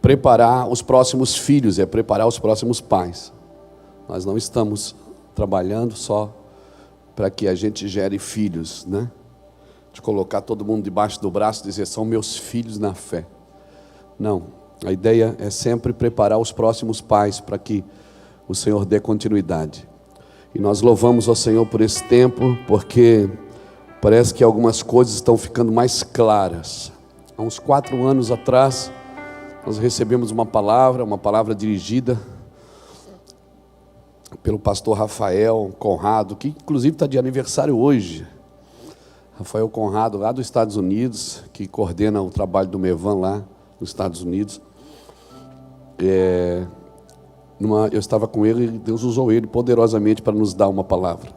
preparar os próximos filhos, é preparar os próximos pais. Nós não estamos trabalhando só para que a gente gere filhos, né? De colocar todo mundo debaixo do braço e dizer, são meus filhos na fé. Não, a ideia é sempre preparar os próximos pais para que o Senhor dê continuidade. E nós louvamos ao Senhor por esse tempo, porque parece que algumas coisas estão ficando mais claras. Há uns 4 anos atrás, nós recebemos uma palavra dirigida pelo pastor Rafael Conrado, que inclusive está de aniversário hoje. Rafael Conrado, lá dos Estados Unidos, que coordena o trabalho do Mevan lá nos Estados Unidos. Eu estava com ele e Deus usou ele poderosamente para nos dar uma palavra.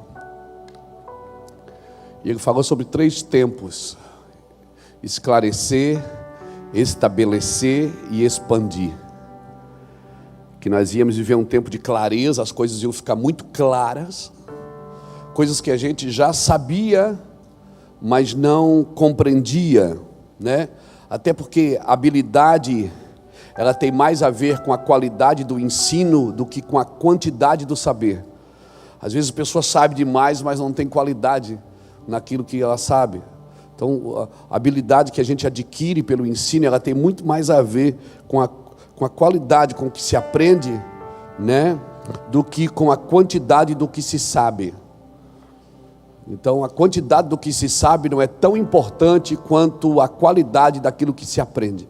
E ele falou sobre 3 tempos: esclarecer, estabelecer e expandir. Que nós íamos viver um tempo de clareza, as coisas iam ficar muito claras, coisas que a gente já sabia, mas não compreendia, né? Até porque a habilidade, ela tem mais a ver com a qualidade do ensino do que com a quantidade do saber. Às vezes a pessoa sabe demais, mas não tem qualidade naquilo que ela sabe. Então, a habilidade que a gente adquire pelo ensino, ela tem muito mais a ver com a qualidade com que se aprende, né, do que com a quantidade do que se sabe. Então, a quantidade do que se sabe não é tão importante quanto a qualidade daquilo que se aprende.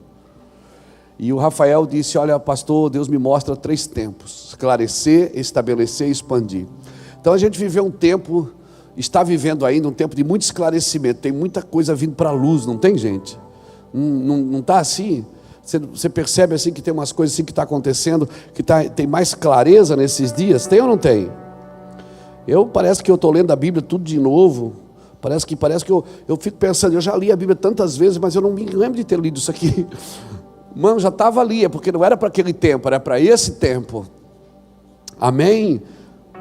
E o Rafael disse, olha, pastor, Deus me mostra 3 tempos: esclarecer, estabelecer e expandir. Então, a gente viveu um tempo, está vivendo ainda um tempo de muito esclarecimento. Tem muita coisa vindo para a luz, não tem, gente? Não está assim? Você percebe assim que tem umas coisas assim que está acontecendo, que tem mais clareza nesses dias? Tem ou não tem? Parece que eu estou lendo a Bíblia tudo de novo. Parece que eu fico pensando, eu já li a Bíblia tantas vezes, mas eu não me lembro de ter lido isso aqui. Mano, já estava ali, é porque não era para aquele tempo, era para esse tempo. Amém?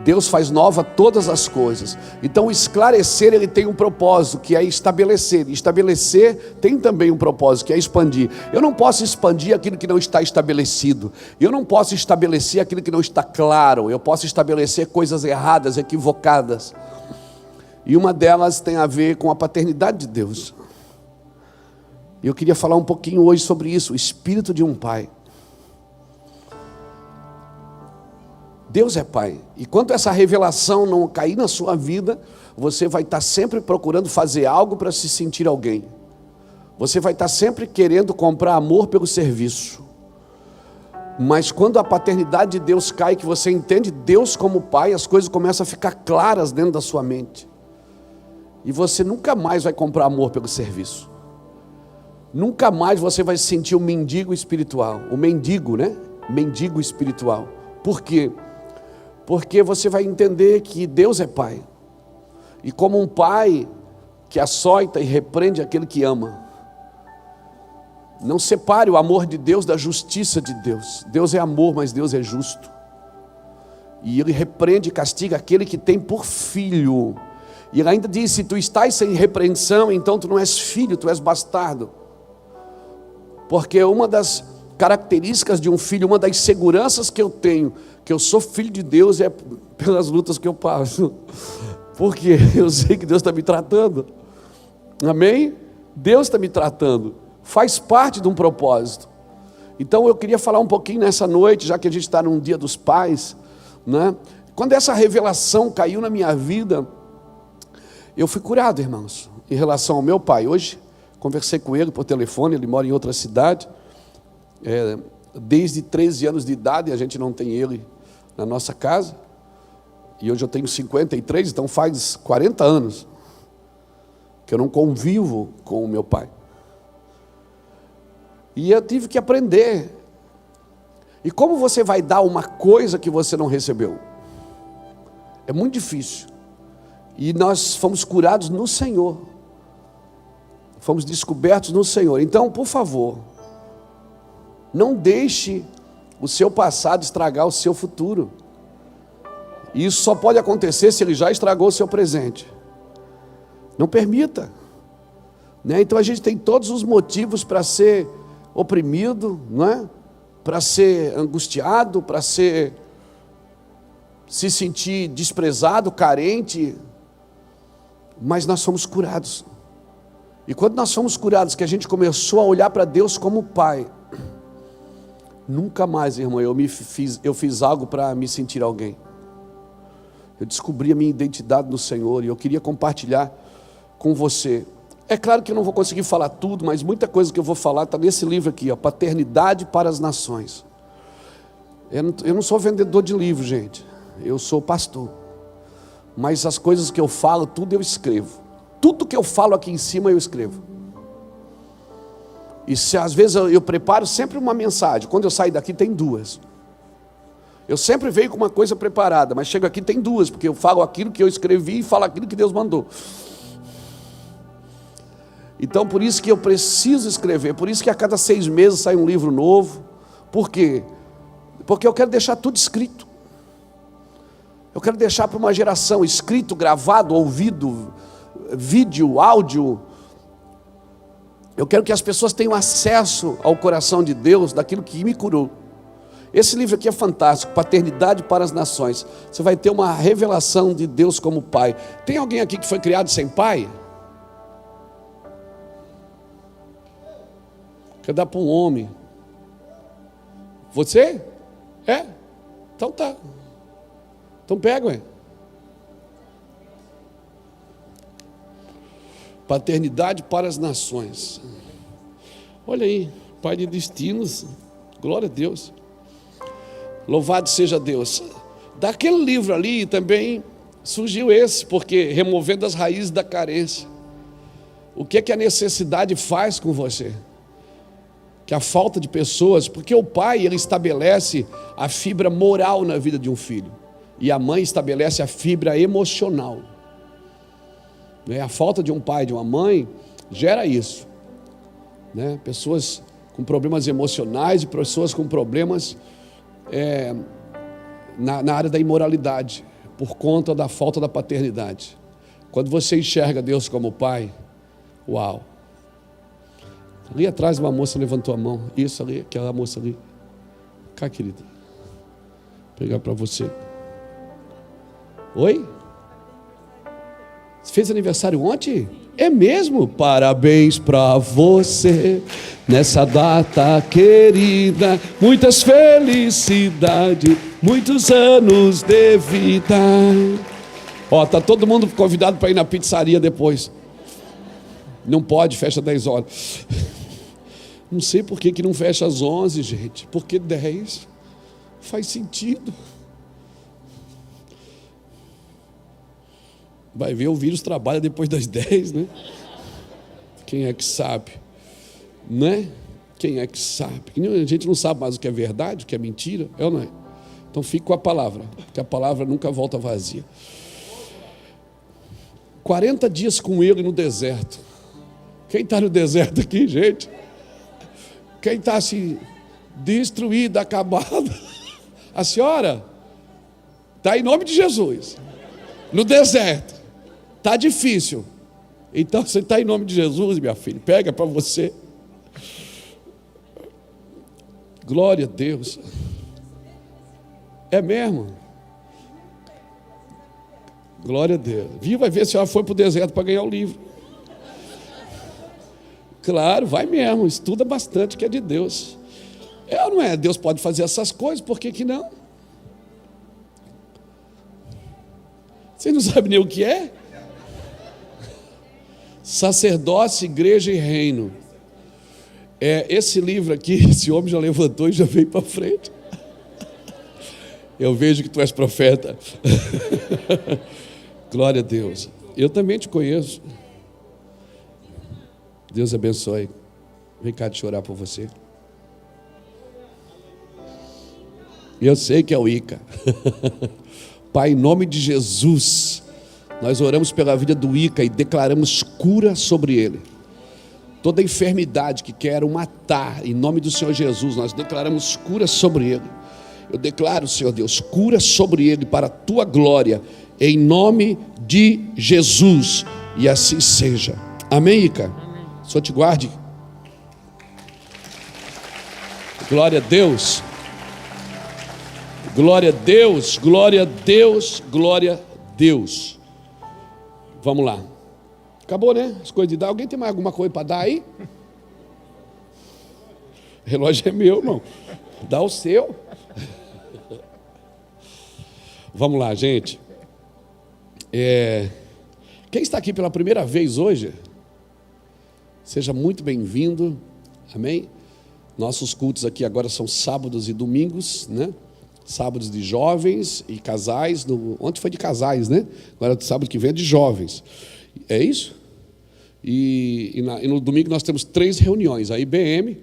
Deus faz nova todas as coisas. Então o esclarecer, ele tem um propósito, que é estabelecer. Estabelecer tem também um propósito, que é expandir. Eu não posso expandir aquilo que não está estabelecido. Eu não posso estabelecer aquilo que não está claro. Eu posso estabelecer coisas erradas, equivocadas. E uma delas tem a ver com a paternidade de Deus. E eu queria falar um pouquinho hoje sobre isso, o espírito de um pai. Deus é pai, e quando essa revelação não cair na sua vida, você vai estar sempre procurando fazer algo para se sentir alguém. Você vai estar sempre querendo comprar amor pelo serviço. Mas quando a paternidade de Deus cai, que você entende Deus como pai, as coisas começam a ficar claras dentro da sua mente. E você nunca mais vai comprar amor pelo serviço. Nunca mais você vai se sentir um mendigo espiritual. O mendigo, né? Mendigo espiritual. Por quê? Porque você vai entender que Deus é pai. E como um pai que açoita e repreende aquele que ama. Não separe o amor de Deus da justiça de Deus. Deus é amor, mas Deus é justo. E Ele repreende e castiga aquele que tem por filho. E Ele ainda diz, se tu estás sem repreensão, então tu não és filho, tu és bastardo. Porque uma das características de um filho, uma das seguranças que eu tenho, que eu sou filho de Deus, é pelas lutas que eu passo. Porque eu sei que Deus está me tratando. Amém? Deus está me tratando. Faz parte de um propósito. Então eu queria falar um pouquinho nessa noite, já que a gente está num dia dos pais, né? Quando essa revelação caiu na minha vida, eu fui curado, irmãos, em relação ao meu pai. Hoje conversei com ele por telefone, ele mora em outra cidade. Desde 13 anos de idade a gente não tem ele na nossa casa. E hoje eu tenho 53, então faz 40 anos que eu não convivo com o meu pai. E eu tive que aprender. E como você vai dar uma coisa que você não recebeu? É muito difícil. E nós fomos curados no Senhor. Fomos descobertos no Senhor. Então, por favor, não deixe o seu passado estragar o seu futuro. E isso só pode acontecer se ele já estragou o seu presente. Não permita. Né? Então a gente tem todos os motivos para ser oprimido, não é? para ser angustiado, para se sentir desprezado, carente, mas nós somos curados. E quando nós fomos curados, que a gente começou a olhar para Deus como Pai, nunca mais, irmão, eu fiz algo para me sentir alguém. Eu descobri a minha identidade no Senhor, e eu queria compartilhar com você. É claro que eu não vou conseguir falar tudo, mas muita coisa que eu vou falar está nesse livro aqui, ó, Paternidade para as Nações. Eu não sou vendedor de livro, gente. Eu sou pastor. Mas as coisas que eu falo, tudo eu escrevo. Tudo que eu falo aqui em cima eu escrevo. E se às vezes eu preparo sempre uma mensagem. Quando eu saio daqui tem duas. Eu sempre venho com uma coisa preparada, mas chego aqui tem duas, porque eu falo aquilo que eu escrevi e falo aquilo que Deus mandou. Então por isso que eu preciso escrever, por isso que a cada 6 meses sai um livro novo. Por quê? Porque eu quero deixar tudo escrito. Eu quero deixar para uma geração escrito, gravado, ouvido, vídeo, áudio. Eu quero que as pessoas tenham acesso ao coração de Deus, daquilo que me curou. Esse livro aqui é fantástico, Paternidade para as Nações. Você vai ter uma revelação de Deus como Pai. Tem alguém aqui que foi criado sem pai? Quer dar para um homem? Você? É? Então tá. Então pega, ué. Paternidade para as Nações. Olha aí, Pai de destinos. Glória a Deus. Louvado seja Deus. Daquele livro ali também surgiu esse, porque removendo as raízes da carência. O que é que a necessidade faz com você? Que a falta de pessoas, porque o pai, ele estabelece a fibra moral na vida de um filho, e a mãe estabelece a fibra emocional. A falta de um pai, de uma mãe, gera isso, né? Pessoas com problemas emocionais e pessoas com problemas na área da imoralidade, por conta da falta da paternidade. Quando você enxerga Deus como pai, uau! Ali atrás uma moça levantou a mão. Isso ali, aquela moça ali. Cá, querida. Vou pegar para você. Oi? Você fez aniversário ontem? É mesmo? Parabéns para você nessa data querida. Muitas felicidades, muitos anos de vida. Ó, tá todo mundo convidado para ir na pizzaria depois. Não pode, fecha 10 horas. Não sei por que não fecha às 11, gente. Porque 10 faz sentido. Vai ver, o vírus trabalha depois das 10, né? Quem é que sabe? Né? Quem é que sabe? A gente não sabe mais o que é verdade, o que é mentira, é ou não é? Então fique com a palavra, porque a palavra nunca volta vazia. 40 dias com ele no deserto. Quem está no deserto aqui, gente? Quem está assim, destruído, acabado? A senhora está em nome de Jesus, no deserto. Está difícil. Então você está em nome de Jesus, minha filha. Pega para você. Glória a Deus. É mesmo? Glória a Deus. Vai ver se ela foi para o deserto para ganhar o livro. Claro, vai mesmo, estuda bastante que é de Deus. Não é? Deus pode fazer essas coisas, por que não? Você não sabe nem o que é? Sacerdócio, igreja e reino. Esse livro aqui, esse homem já levantou e já veio para frente. Eu vejo que tu és profeta. Glória a Deus. Eu também te conheço. Deus abençoe. Vem cá, deixa eu orar por você. Eu sei que é o Ica. Pai, em nome de Jesus, nós oramos pela vida do Ica e declaramos cura sobre ele. Toda enfermidade que quer o matar, em nome do Senhor Jesus, nós declaramos cura sobre ele. Eu declaro, Senhor Deus, cura sobre ele para a tua glória, em nome de Jesus. E assim seja. Amém, Ica? Senhor te guarde. Glória a Deus. Glória a Deus, glória a Deus, glória a Deus. Vamos lá. Acabou, né? As coisas de dar. Alguém tem mais alguma coisa para dar aí? O relógio é meu, irmão. Dá o seu. Vamos lá, gente. Quem está aqui pela primeira vez hoje, seja muito bem-vindo. Amém? Nossos cultos aqui agora são sábados e domingos, né? Sábados de jovens e casais. Ontem foi de casais, né? Agora sábado que vem é de jovens. É isso? E no domingo nós temos 3 reuniões. A IBM.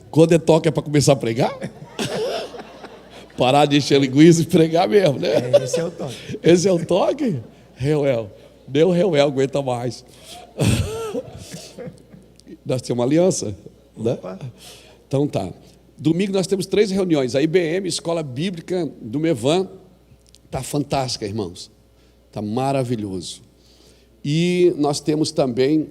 Quando é toque é para começar a pregar? Parar de encher linguiça e pregar mesmo, né? Esse é o toque. Esse é o toque? Reuel. Deu Reuel, aguenta mais. Nós temos uma aliança, né? Então tá. Domingo nós temos 3 reuniões. A IBM, Escola Bíblica do Mevan, está fantástica, irmãos. Está maravilhoso. E nós temos também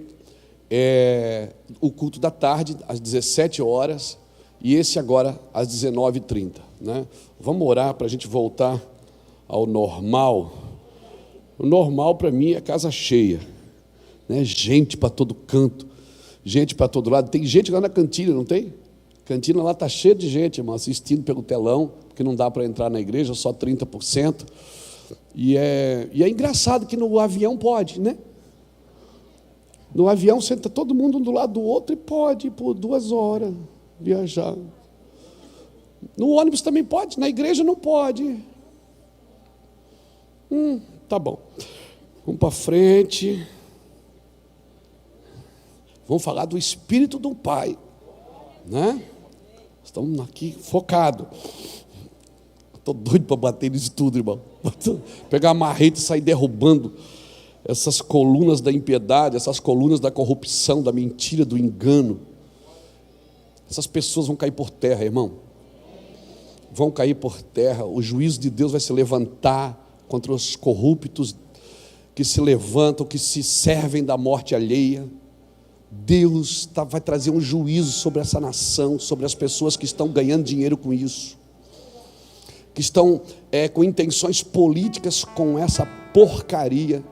o culto da tarde, às 17 horas, e esse agora às 19h30. Né? Vamos orar para a gente voltar ao normal. O normal para mim é casa cheia, né? Gente para todo canto, gente para todo lado. Tem gente lá na cantina, não tem? A cantina lá está cheia de gente, irmão, assistindo pelo telão, porque não dá para entrar na igreja, só 30%. E é engraçado que no avião pode, né? No avião senta todo mundo um do lado do outro e pode ir por 2 horas viajar. No ônibus também pode, na igreja não pode. Tá bom. Vamos para frente. Vamos falar do Espírito do Pai, né? Estamos aqui focados. Estou doido para bater nisso tudo, irmão. Pegar a marreta e sair derrubando essas colunas da impiedade, essas colunas da corrupção, da mentira, do engano. Essas pessoas vão cair por terra, irmão. Vão cair por terra. O juízo de Deus vai se levantar contra os corruptos que se levantam, que se servem da morte alheia. Deus vai trazer um juízo sobre essa nação, sobre as pessoas que estão ganhando dinheiro com isso, que estão com intenções políticas com essa porcaria.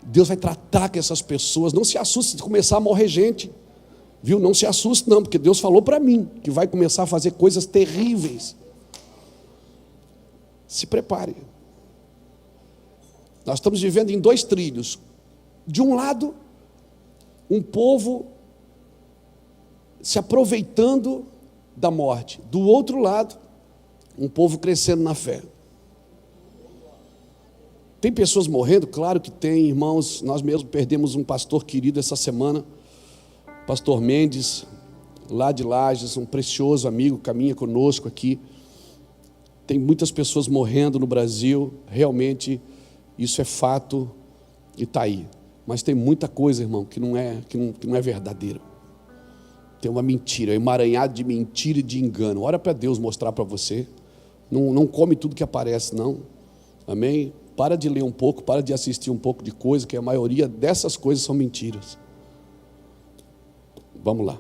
Deus vai tratar com essas pessoas. Não se assuste se começar a morrer gente, viu? Não se assuste não, porque Deus falou para mim que vai começar a fazer coisas terríveis. Se prepare. Nós estamos vivendo em 2 trilhos. De um lado, um povo se aproveitando da morte. Do outro lado, um povo crescendo na fé. Tem pessoas morrendo? Claro que tem, irmãos. Nós mesmos perdemos um pastor querido essa semana, pastor Mendes, lá de Lages, um precioso amigo, caminha conosco aqui. Tem muitas pessoas morrendo no Brasil, realmente isso é fato e está aí. Mas tem muita coisa, irmão, que não é verdadeira. Tem uma mentira, um emaranhado de mentira e de engano. Ora para Deus mostrar para você. Não come tudo que aparece, não. Amém? Para de ler um pouco, para de assistir um pouco de coisa, que a maioria dessas coisas são mentiras. Vamos lá.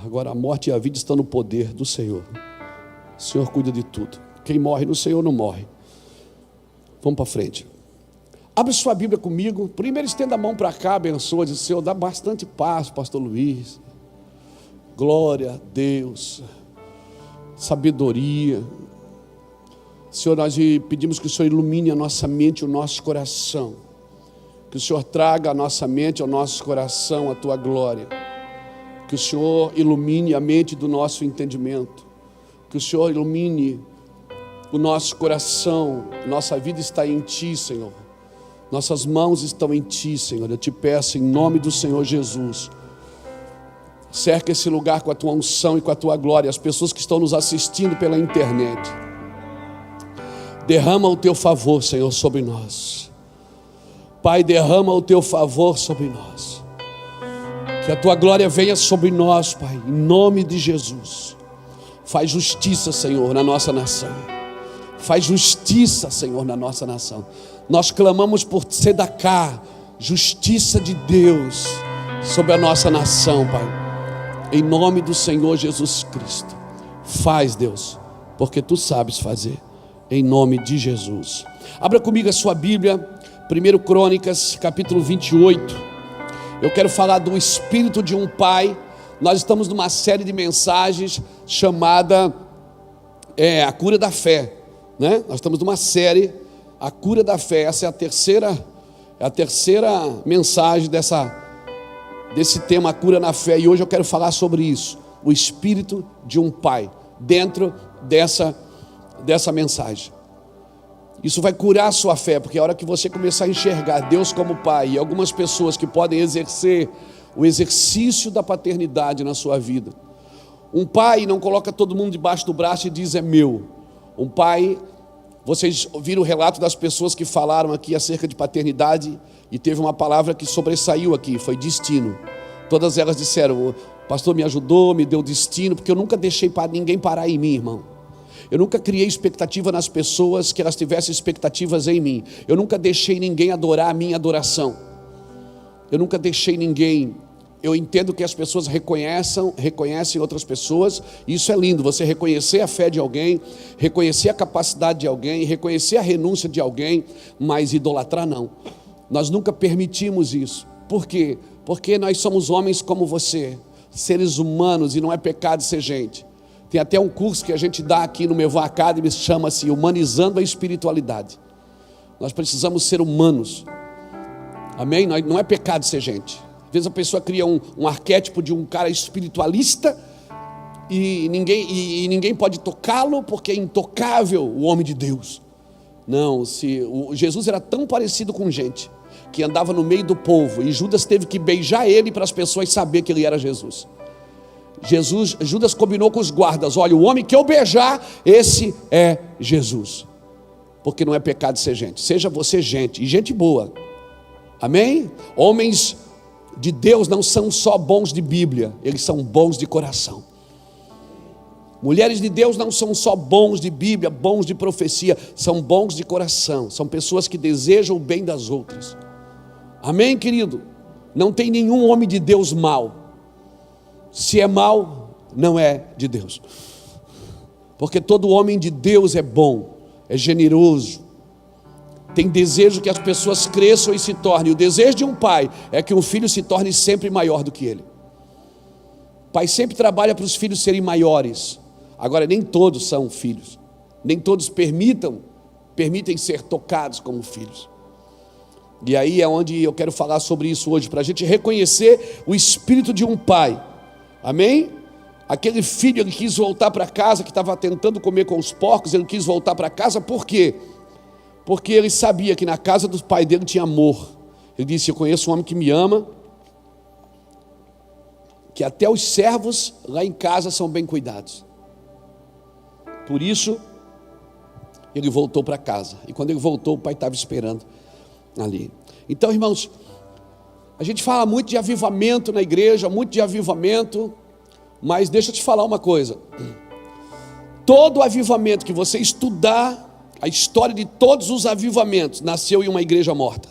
Agora a morte e a vida estão no poder do Senhor. O Senhor cuida de tudo. Quem morre no Senhor não morre. Vamos para frente. Abre sua Bíblia comigo. Primeiro estenda a mão para cá, abençoa. Diz: Senhor, dá bastante paz, pastor Luiz. Glória a Deus. Sabedoria. Senhor, nós pedimos que o Senhor ilumine a nossa mente e o nosso coração. Que o Senhor traga a nossa mente e ao nosso coração a Tua glória. Que o Senhor ilumine a mente do nosso entendimento. Que o Senhor ilumine o nosso coração. Nossa vida está em Ti, Senhor. Nossas mãos estão em Ti, Senhor. Eu te peço em nome do Senhor Jesus. Cerca esse lugar com a Tua unção e com a Tua glória. As pessoas que estão nos assistindo pela internet. Derrama o Teu favor, Senhor, sobre nós. Pai, derrama o Teu favor sobre nós. Que a Tua glória venha sobre nós, Pai, em nome de Jesus. Faz justiça, Senhor, na nossa nação. Faz justiça, Senhor, na nossa nação. Nós clamamos por Sedacá, justiça de Deus sobre a nossa nação, Pai. Em nome do Senhor Jesus Cristo. Faz, Deus, porque Tu sabes fazer. Em nome de Jesus. Abra comigo a sua Bíblia, 1 Crônicas, capítulo 28. Eu quero falar do espírito de um pai. Nós estamos numa série de mensagens chamada A Cura da Fé, né? Nós estamos numa série, A Cura da Fé. Essa é a terceira mensagem desse tema, a cura na fé. E hoje eu quero falar sobre isso, o espírito de um pai, dentro dessa mensagem. Isso vai curar a sua fé, porque a hora que você começar a enxergar Deus como pai, e algumas pessoas que podem exercer o exercício da paternidade na sua vida. Um pai não coloca todo mundo debaixo do braço e diz: é meu. Um pai, vocês ouviram o relato das pessoas que falaram aqui acerca de paternidade, e teve uma palavra que sobressaiu aqui, foi destino. Todas elas disseram: o pastor me ajudou, me deu destino, porque eu nunca deixei ninguém parar em mim, irmão. Eu nunca criei expectativa nas pessoas que elas tivessem expectativas em mim. Eu nunca deixei ninguém adorar a minha adoração. Eu nunca deixei ninguém. Eu entendo que as pessoas reconhecem outras pessoas, e isso é lindo, você reconhecer a fé de alguém, reconhecer a capacidade de alguém, reconhecer a renúncia de alguém, mas idolatrar não. Nós nunca permitimos isso. Por quê? Porque nós somos homens como você, seres humanos, e não é pecado ser gente. Tem até um curso que a gente dá aqui no Mevon Academy, chama-se Humanizando a Espiritualidade. Nós precisamos ser humanos. Amém? Não é pecado ser gente. Às vezes a pessoa cria um arquétipo de um cara espiritualista e ninguém pode tocá-lo porque é intocável o homem de Deus. Não, Jesus era tão parecido com gente que andava no meio do povo, e Judas teve que beijar ele para as pessoas saberem que ele era Jesus. Judas combinou com os guardas: olha, o homem que eu beijar, esse é Jesus. Porque não é pecado ser gente. Seja você gente, e gente boa. Amém? Homens de Deus não são só bons de Bíblia, eles são bons de coração. Mulheres de Deus não são só bons de Bíblia, bons de profecia, são bons de coração. São pessoas que desejam o bem das outras. Amém, querido? Não tem nenhum homem de Deus mau. Se é mau, não é de Deus. Porque todo homem de Deus é bom, é generoso, tem desejo que as pessoas cresçam e se tornem. O desejo de um pai é que um filho se torne sempre maior do que ele. O pai sempre trabalha para os filhos serem maiores. Agora, nem todos são filhos, nem todos permitem ser tocados como filhos. E aí é onde eu quero falar sobre isso hoje, para a gente reconhecer o espírito de um pai. Amém? Aquele filho, ele quis voltar para casa, que estava tentando comer com os porcos, ele quis voltar para casa, por quê? Porque ele sabia que na casa do pai dele tinha amor. Ele disse: eu conheço um homem que me ama, que até os servos lá em casa são bem cuidados. Por isso, ele voltou para casa. E quando ele voltou, o pai estava esperando ali. Então, irmãos, a gente fala muito de avivamento na igreja, muito de avivamento, mas deixa eu te falar uma coisa. Todo avivamento que você estudar, a história de todos os avivamentos, nasceu em uma igreja morta.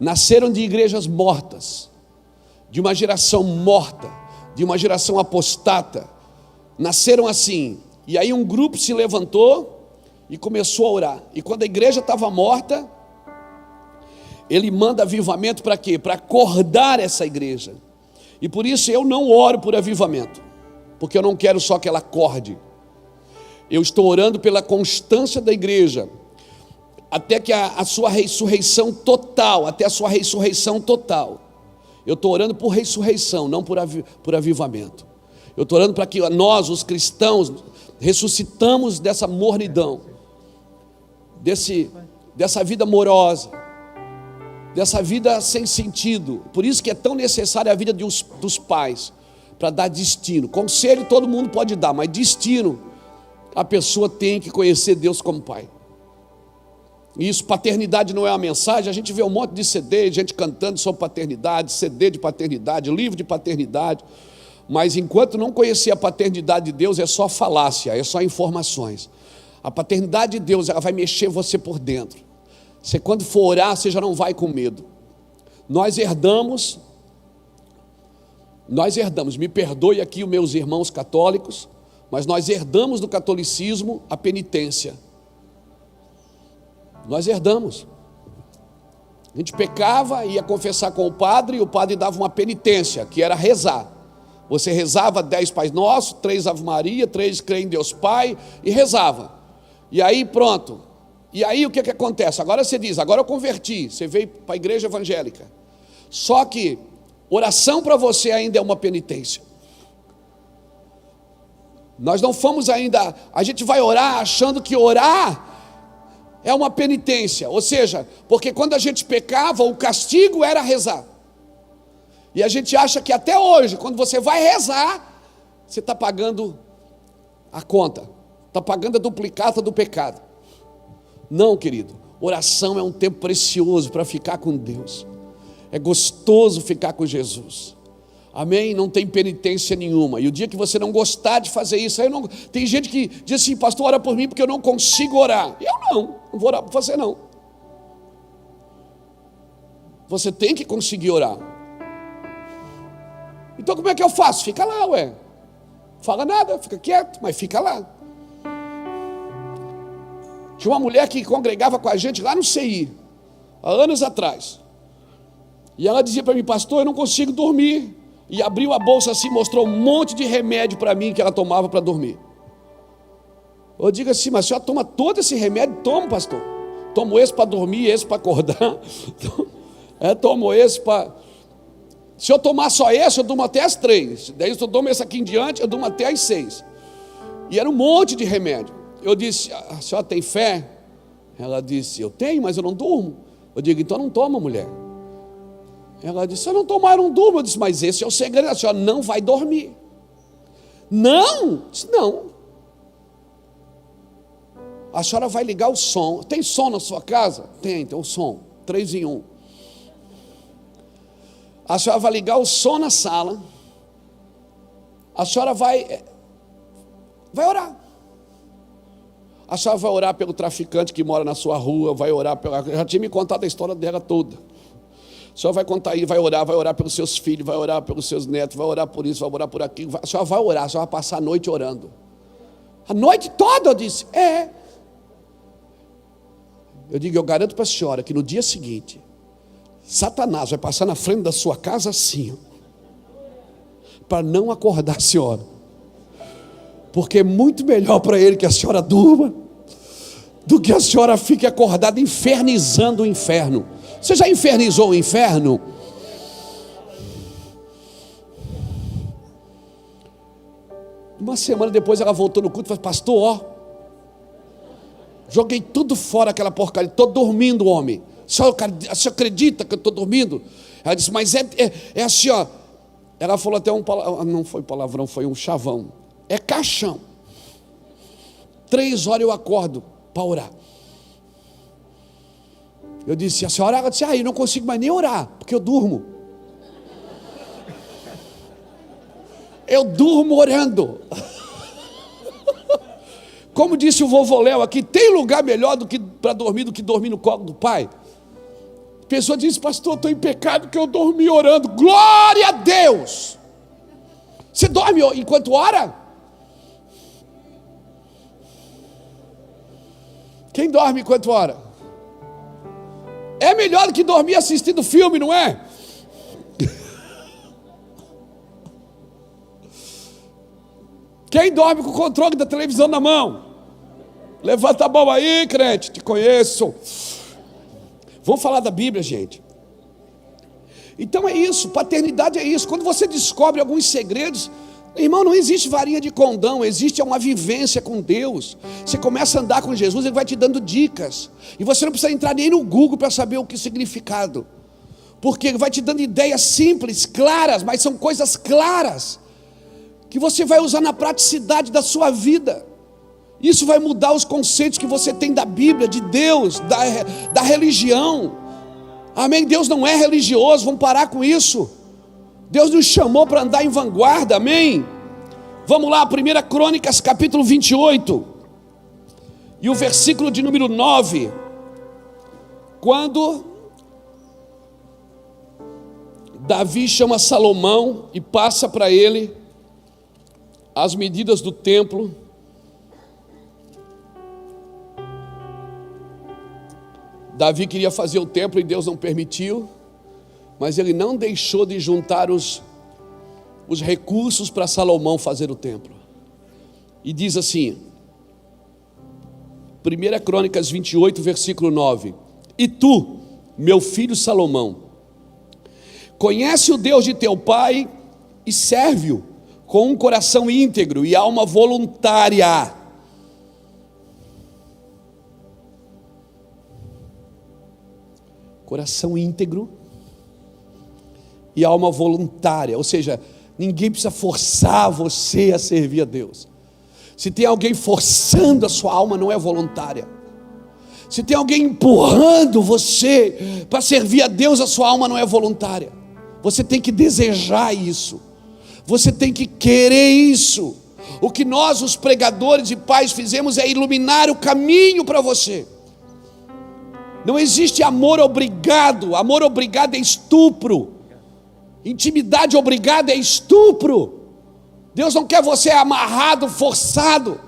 Nasceram de igrejas mortas, de uma geração morta, de uma geração apostata. Nasceram assim. E aí um grupo se levantou e começou a orar. E quando a igreja estava morta, ele manda avivamento para quê? Para acordar essa igreja. E por isso eu não oro por avivamento, porque eu não quero só que ela acorde. Eu estou orando pela constância da igreja, até que a sua ressurreição total, até a sua ressurreição total. Eu estou orando por ressurreição, não por avivamento. Eu estou orando para que nós, os cristãos, ressuscitamos dessa mornidão, dessa vida morosa, dessa vida sem sentido. Por isso que é tão necessária a vida dos pais, para dar destino. Conselho todo mundo pode dar, mas destino, a pessoa tem que conhecer Deus como pai. Isso, paternidade não é uma mensagem. A gente vê um monte de CD, gente cantando sobre paternidade, CD de paternidade, livro de paternidade, mas enquanto não conhecer a paternidade de Deus, é só falácia, é só informações. A paternidade de Deus, ela vai mexer você por dentro. Você, quando for orar, você já não vai com medo. Nós herdamos, me perdoe aqui os meus irmãos católicos, mas nós herdamos do catolicismo a penitência. Nós herdamos. A gente pecava, ia confessar com o padre, e o padre dava uma penitência, que era rezar. Você rezava 10 Pai Nossos, 3 Ave Maria, 3 Crê em Deus Pai, e rezava. E aí pronto. E aí o que acontece? Agora você diz, agora eu converti, você veio para a igreja evangélica. Só que oração para você ainda é uma penitência. Nós não fomos ainda, a gente vai orar achando que orar é uma penitência, ou seja, porque quando a gente pecava, o castigo era rezar. E a gente acha que até hoje, quando você vai rezar, você está pagando a conta, está pagando a duplicata do pecado. Não, querido, oração é um tempo precioso para ficar com Deus. É gostoso ficar com Jesus. Amém? Não tem penitência nenhuma. E o dia que você não gostar de fazer isso, aí não... Tem gente que diz assim, pastor, ora por mim porque eu não consigo orar. Eu não vou orar por você não. Você tem que conseguir orar. Então como é que eu faço? Fica lá, ué. Fala nada, fica quieto, mas fica lá. Tinha uma mulher que congregava com a gente lá no CI, há anos atrás. E ela dizia para mim, pastor, eu não consigo dormir. E abriu a bolsa assim, mostrou um monte de remédio para mim que ela tomava para dormir. Eu digo assim, mas a senhora toma todo esse remédio? Tomo, pastor. Tomo esse para dormir, esse para acordar. Tomo esse para... Se eu tomar só esse, eu durmo até as 3. Daí se eu tomo esse aqui em diante, eu durmo até as 6. E era um monte de remédio. Eu disse, a senhora tem fé? Ela disse, eu tenho, mas eu não durmo. Eu digo, então não toma, mulher. Ela disse, se eu não tomar, eu não durmo. Eu disse, mas esse é o segredo, a senhora não vai dormir. Não? Eu disse, não. A senhora vai ligar o som. Tem som na sua casa? Tem o som, 3 em 1. A senhora vai ligar o som na sala. A senhora vai orar. A senhora vai orar pelo traficante que mora na sua rua, vai orar pela... Já tinha me contado a história dela toda. A senhora vai contar aí, vai orar pelos seus filhos, vai orar pelos seus netos, vai orar por isso, vai orar por aquilo. A senhora vai orar, a senhora vai passar a noite orando. A noite toda, eu disse, Eu digo, eu garanto para a senhora que no dia seguinte, Satanás vai passar na frente da sua casa assim, para não acordar a senhora. Porque é muito melhor para ele que a senhora durma, do que a senhora fique acordada infernizando o inferno. Você já infernizou o inferno? Uma semana depois ela voltou no culto e falou, pastor, joguei tudo fora aquela porcaria, estou dormindo, homem. A senhora acredita que eu estou dormindo? Ela disse, mas é assim, ó. Ela falou até não foi palavrão, foi um chavão. É caixão. 3 horas eu acordo para orar. Eu disse, a senhora? Ela disse, eu não consigo mais nem orar, porque eu durmo. Eu durmo orando. Como disse o vovô Léo aqui, tem lugar melhor para dormir do que dormir no colo do pai? A pessoa diz, pastor, estou em pecado que eu dormi orando. Glória a Deus! Você dorme enquanto ora? Quem dorme enquanto ora? É melhor do que dormir assistindo filme, não é? Quem dorme com o controle da televisão na mão? Levanta a mão aí, crente, te conheço. Vamos falar da Bíblia, gente. Então é isso, paternidade é isso. Quando você descobre alguns segredos, irmão, não existe varinha de condão, existe uma vivência com Deus. Você começa a andar com Jesus, Ele vai te dando dicas. E você não precisa entrar nem no Google para saber o que é significado. Porque Ele vai te dando ideias simples, claras, mas são coisas claras, que você vai usar na praticidade da sua vida. Isso vai mudar os conceitos que você tem da Bíblia, de Deus, da religião. Amém? Deus não é religioso, vamos parar com isso. Deus nos chamou para andar em vanguarda, amém? Vamos lá, 1 Crônicas capítulo 28, e o versículo de número 9. Quando Davi chama Salomão e passa para ele as medidas do templo, Davi queria fazer o templo e Deus não permitiu, mas ele não deixou de juntar os recursos para Salomão fazer o templo. E diz assim, 1 Crônicas 28, versículo 9: E tu, meu filho Salomão, conhece o Deus de teu pai e serve-o com um coração íntegro e alma voluntária. Coração íntegro e alma voluntária, ou seja, ninguém precisa forçar você a servir a Deus. Se tem alguém forçando, a sua alma não é voluntária. Se tem alguém empurrando você para servir a Deus, a sua alma não é voluntária. Você tem que desejar isso, você tem que querer isso. O que nós, os pregadores e pais, fizemos é iluminar o caminho para você. Não existe amor obrigado é estupro. Intimidade obrigada é estupro. Deus não quer você amarrado, forçado.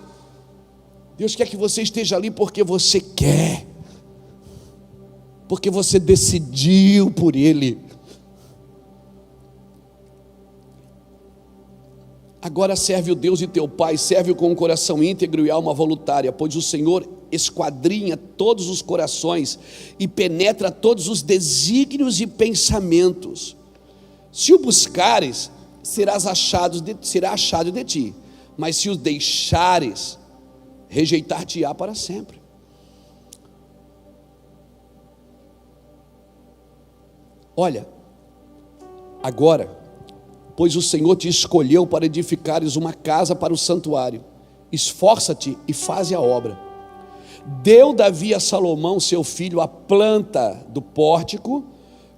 Deus quer que você esteja ali porque você quer, porque você decidiu por Ele. Agora serve o Deus de teu pai, serve-o com um coração íntegro e alma voluntária, pois o Senhor esquadrinha todos os corações e penetra todos os desígnios e pensamentos. Se o buscares, será achado de ti, mas se o deixares, rejeitar-te-á para sempre. Olha, agora, pois o Senhor te escolheu para edificares uma casa para o santuário, esforça-te e faze a obra. Deu Davi a Salomão, seu filho, a planta do pórtico,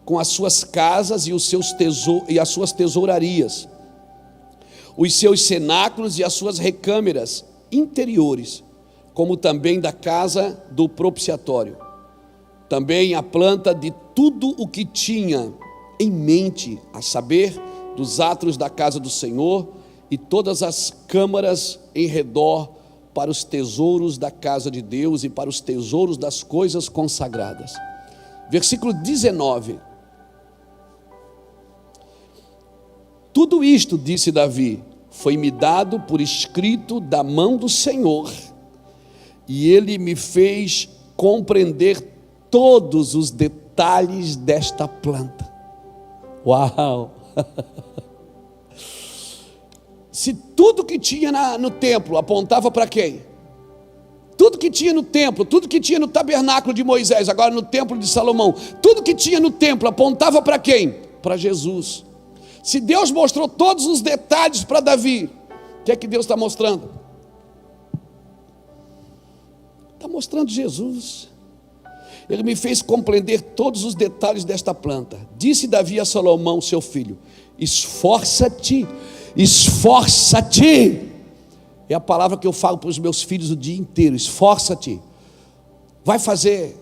com as suas casas e as suas tesourarias, os seus cenáculos e as suas recâmeras interiores, como também da casa do propiciatório. Também a planta de tudo o que tinha em mente, a saber, dos átrios da casa do Senhor e todas as câmaras em redor, para os tesouros da casa de Deus e para os tesouros das coisas consagradas. Versículo 19. Tudo isto, disse Davi, foi-me dado por escrito da mão do Senhor, e Ele me fez compreender todos os detalhes desta planta. Uau! Se tudo que tinha no templo apontava para quem? Tudo que tinha no templo, tudo que tinha no tabernáculo de Moisés, agora no templo de Salomão, tudo que tinha no templo apontava para quem? Para Jesus. Se Deus mostrou todos os detalhes para Davi, o que é que Deus está mostrando? Está mostrando Jesus. Ele me fez compreender todos os detalhes desta planta. Disse Davi a Salomão, seu filho: esforça-te, esforça-te. É a palavra que eu falo para os meus filhos o dia inteiro: esforça-te. Vai fazer.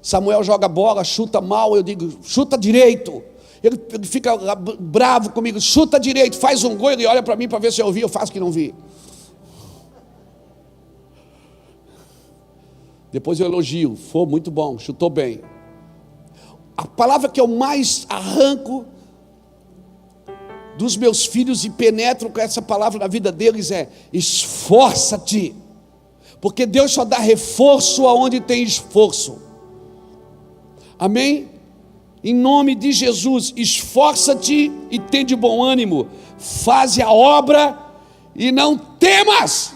Samuel joga bola, chuta mal, eu digo: chuta direito. Ele fica bravo comigo: chuta direito, faz um gol. Ele olha para mim para ver se eu vi, eu faço que não vi. Depois eu elogio: foi muito bom, chutou bem. A palavra que eu mais arranco dos meus filhos e penetro com essa palavra na vida deles é: esforça-te, porque Deus só dá reforço aonde tem esforço. Amém? Em nome de Jesus, esforça-te e tem de bom ânimo, faze a obra e não temas.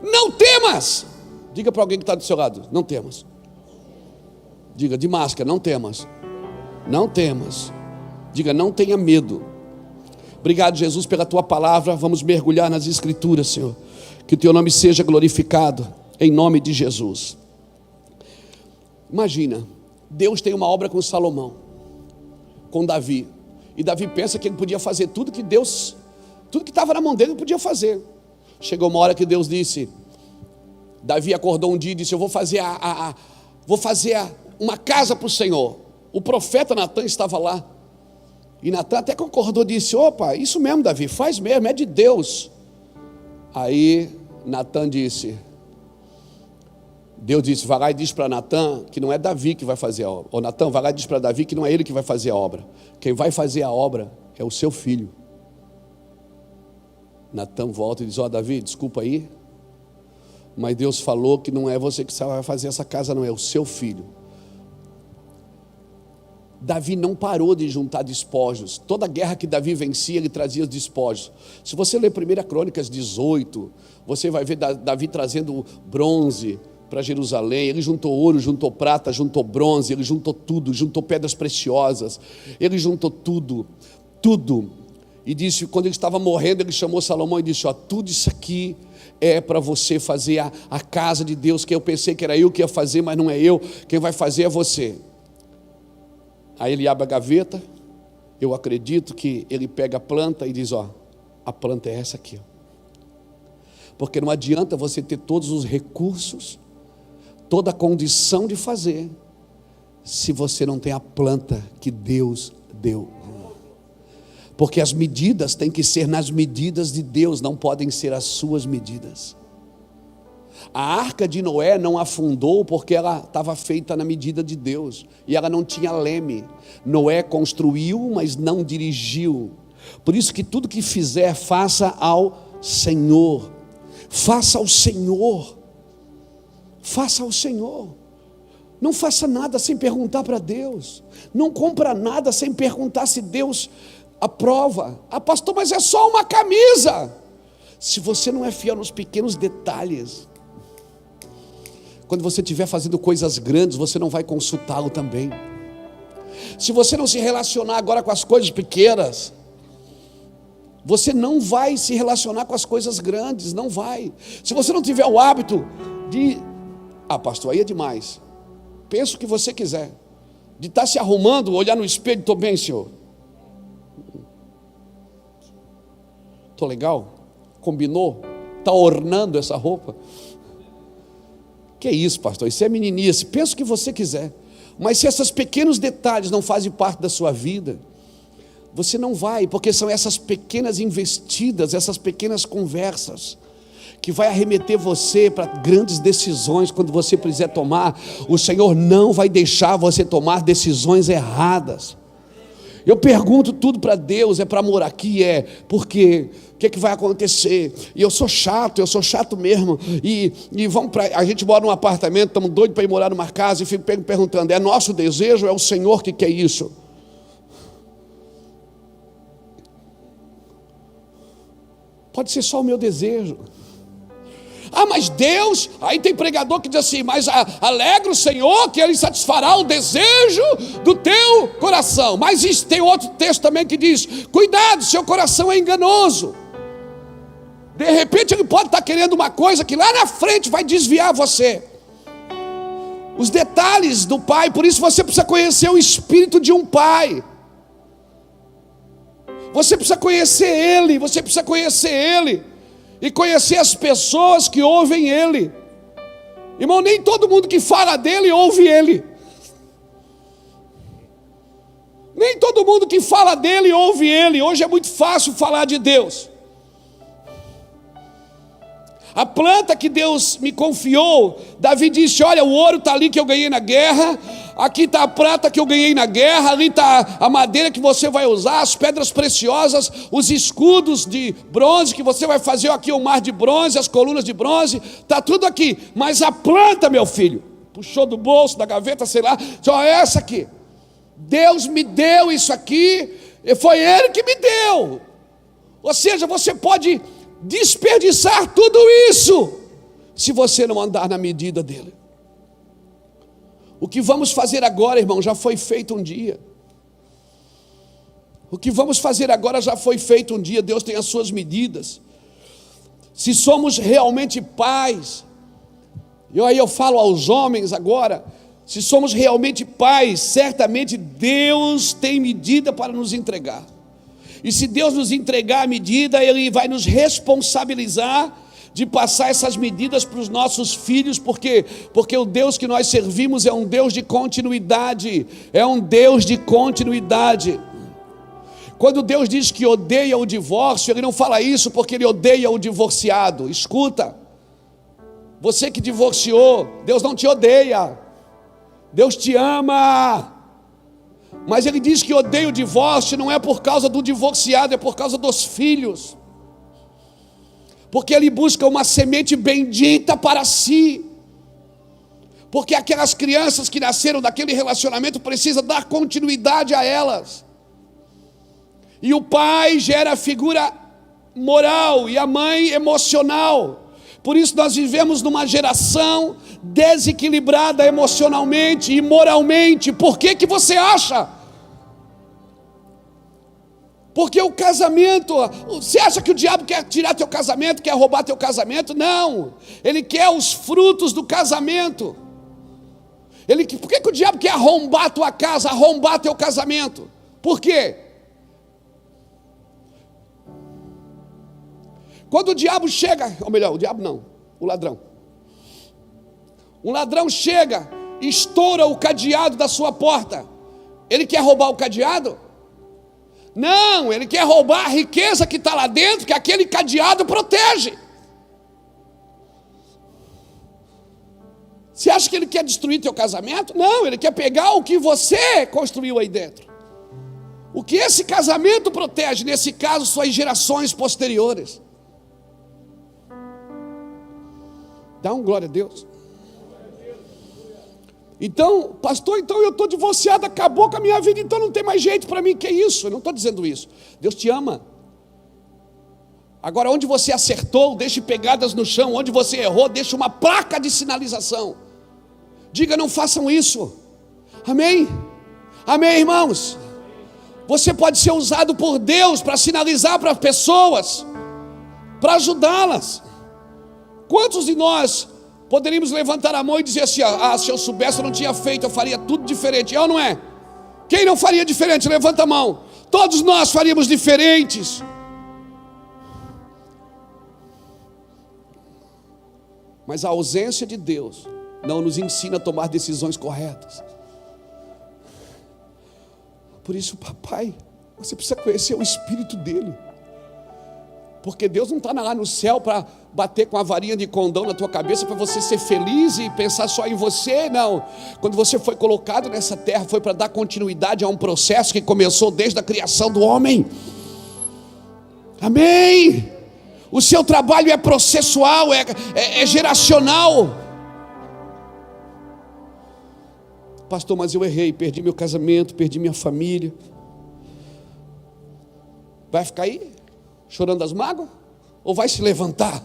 Não temas. Diga para alguém que está do seu lado: não temas. Diga de máscara: não temas. Não temas. Diga: não tenha medo. Obrigado, Jesus, pela tua palavra. Vamos mergulhar nas escrituras, Senhor. Que o teu nome seja glorificado, em nome de Jesus. Imagina, Deus tem uma obra com Salomão, com Davi, e Davi pensa que ele podia fazer tudo que estava na mão dele, ele podia fazer. Chegou uma hora que Deus disse, Davi acordou um dia e disse: eu vou fazer vou fazer uma casa para o Senhor. O profeta Natan estava lá. E Natan até concordou, disse: opa, isso mesmo, Davi, faz mesmo, é de Deus. Aí Natan disse, Deus disse: vai lá e diz para Natan que não é Davi que vai fazer a obra. Ou Natan, vai lá e diz para Davi que não é ele que vai fazer a obra. Quem vai fazer a obra é o seu filho. Natan volta e diz: ó, Davi, desculpa aí, mas Deus falou que não é você que vai fazer essa casa, não, é o seu filho. Davi não parou de juntar despojos. Toda guerra que Davi vencia, ele trazia os despojos. Se você ler 1 Crônicas 18, você vai ver Davi trazendo bronze para Jerusalém. Ele juntou ouro, juntou prata, juntou bronze, ele juntou tudo, juntou pedras preciosas, ele juntou tudo, tudo. E disse, quando ele estava morrendo, ele chamou Salomão e disse: ó, tudo isso aqui é para você fazer a casa de Deus, que eu pensei que era eu que ia fazer, mas não é eu, quem vai fazer é você. Aí ele abre a gaveta, eu acredito que ele pega a planta e diz: ó, a planta é essa aqui. Porque não adianta você ter todos os recursos, toda a condição de fazer, se você não tem a planta que Deus deu. Porque as medidas têm que ser nas medidas de Deus, não podem ser as suas medidas. A arca de Noé não afundou porque ela estava feita na medida de Deus, e ela não tinha leme. Noé construiu, mas não dirigiu. Por isso que tudo que fizer, faça ao Senhor. Faça ao Senhor. Faça ao Senhor. Não faça nada sem perguntar para Deus. Não compra nada sem perguntar se Deus aprova. Ah, pastor, mas é só uma camisa. Se você não é fiel nos pequenos detalhes, quando você estiver fazendo coisas grandes, você não vai consultá-lo também. Se você não se relacionar agora com as coisas pequenas, você não vai se relacionar com as coisas grandes, não vai. Se você não tiver o hábito de, pastor, aí é demais, pensa o que você quiser, de estar se arrumando, olhar no espelho, estou bem, senhor, estou legal, combinou, está ornando essa roupa. Que é isso, pastor? Isso é meninice. Pensa o que você quiser. Mas se esses pequenos detalhes não fazem parte da sua vida, você não vai, porque são essas pequenas investidas, essas pequenas conversas, que vai arremeter você para grandes decisões. Quando você precisar tomar, o Senhor não vai deixar você tomar decisões erradas. Eu pergunto tudo para Deus, é para amor aqui, porque o que vai acontecer? E eu sou chato mesmo, e a gente mora num apartamento, estamos doidos para ir morar numa casa, e fico perguntando: é nosso desejo ou é o Senhor que quer isso? Pode ser só o meu desejo. Mas Deus, aí tem pregador que diz assim: mas alegra o Senhor que Ele satisfará o desejo do teu coração. Mas tem outro texto também que diz: cuidado, seu coração é enganoso. De repente ele pode estar querendo uma coisa que lá na frente vai desviar você. Os detalhes do pai, por isso você precisa conhecer o espírito de um pai. Você precisa conhecer ele, e conhecer as pessoas que ouvem ele. Irmão, nem todo mundo que fala dele ouve ele. Nem todo mundo que fala dele ouve ele. Hoje é muito fácil falar de Deus. A planta que Deus me confiou, Davi disse: olha, o ouro está ali que eu ganhei na guerra, aqui está a prata que eu ganhei na guerra, ali está a madeira que você vai usar, as pedras preciosas, os escudos de bronze que você vai fazer aqui, o mar de bronze, as colunas de bronze, está tudo aqui. Mas a planta, meu filho, puxou do bolso, da gaveta, sei lá, só essa aqui. Deus me deu isso aqui, e foi Ele que me deu. Ou seja, você pode desperdiçar tudo isso se você não andar na medida dele. O que vamos fazer agora, irmão, já foi feito um dia. O que vamos fazer agora já foi feito um dia. Deus tem as suas medidas. Se somos realmente pais, eu falo aos homens agora, se somos realmente pais, certamente Deus tem medida para nos entregar. E se Deus nos entregar a medida, Ele vai nos responsabilizar de passar essas medidas para os nossos filhos, porque o Deus que nós servimos é um Deus de continuidade, é um Deus de continuidade. Quando Deus diz que odeia o divórcio, Ele não fala isso porque Ele odeia o divorciado. Escuta, você que divorciou, Deus não te odeia, Deus te ama, mas Ele diz que odeia o divórcio não é por causa do divorciado, é por causa dos filhos, porque Ele busca uma semente bendita para si, porque aquelas crianças que nasceram daquele relacionamento precisam dar continuidade a elas, e o pai gera a figura moral e a mãe emocional. Por isso nós vivemos numa geração desequilibrada emocionalmente e moralmente. Por que que você acha? Porque o casamento, você acha que o diabo quer tirar teu casamento, quer roubar teu casamento? Não, ele quer os frutos do casamento. Por que que o diabo quer arrombar a tua casa, arrombar teu casamento? Por quê? Quando o diabo chega, ou melhor, o diabo não, o ladrão. Um ladrão chega e estoura o cadeado da sua porta. Ele quer roubar o cadeado? Não, ele quer roubar a riqueza que está lá dentro, que aquele cadeado protege. Você acha que ele quer destruir teu casamento? Não, ele quer pegar o que você construiu aí dentro. O que esse casamento protege, nesse caso, suas gerações posteriores. Dá um glória a Deus. Então, pastor, então eu estou divorciado, acabou com a minha vida, então não tem mais jeito para mim. Que isso? Eu não estou dizendo isso. Deus te ama. Agora, onde você acertou, deixe pegadas no chão. Onde você errou, deixe uma placa de sinalização. Diga, não façam isso. Amém? Amém, irmãos? Você pode ser usado por Deus para sinalizar para as pessoas, para ajudá-las. Quantos de nós poderíamos levantar a mão e dizer assim: se eu soubesse eu não tinha feito, eu faria tudo diferente? É ou não é? Quem não faria diferente? Levanta a mão. Todos nós faríamos diferentes. Mas a ausência de Deus não nos ensina a tomar decisões corretas. Por isso, papai, você precisa conhecer o Espírito dele. Porque Deus não está lá no céu para bater com a varinha de condão na tua cabeça para você ser feliz e pensar só em você, não. Quando você foi colocado nessa terra, foi para dar continuidade a um processo que começou desde a criação do homem. Amém? O seu trabalho é processual, é geracional. Pastor, mas eu errei, perdi meu casamento, perdi minha família. Vai ficar aí, chorando as mágoas? Ou vai se levantar?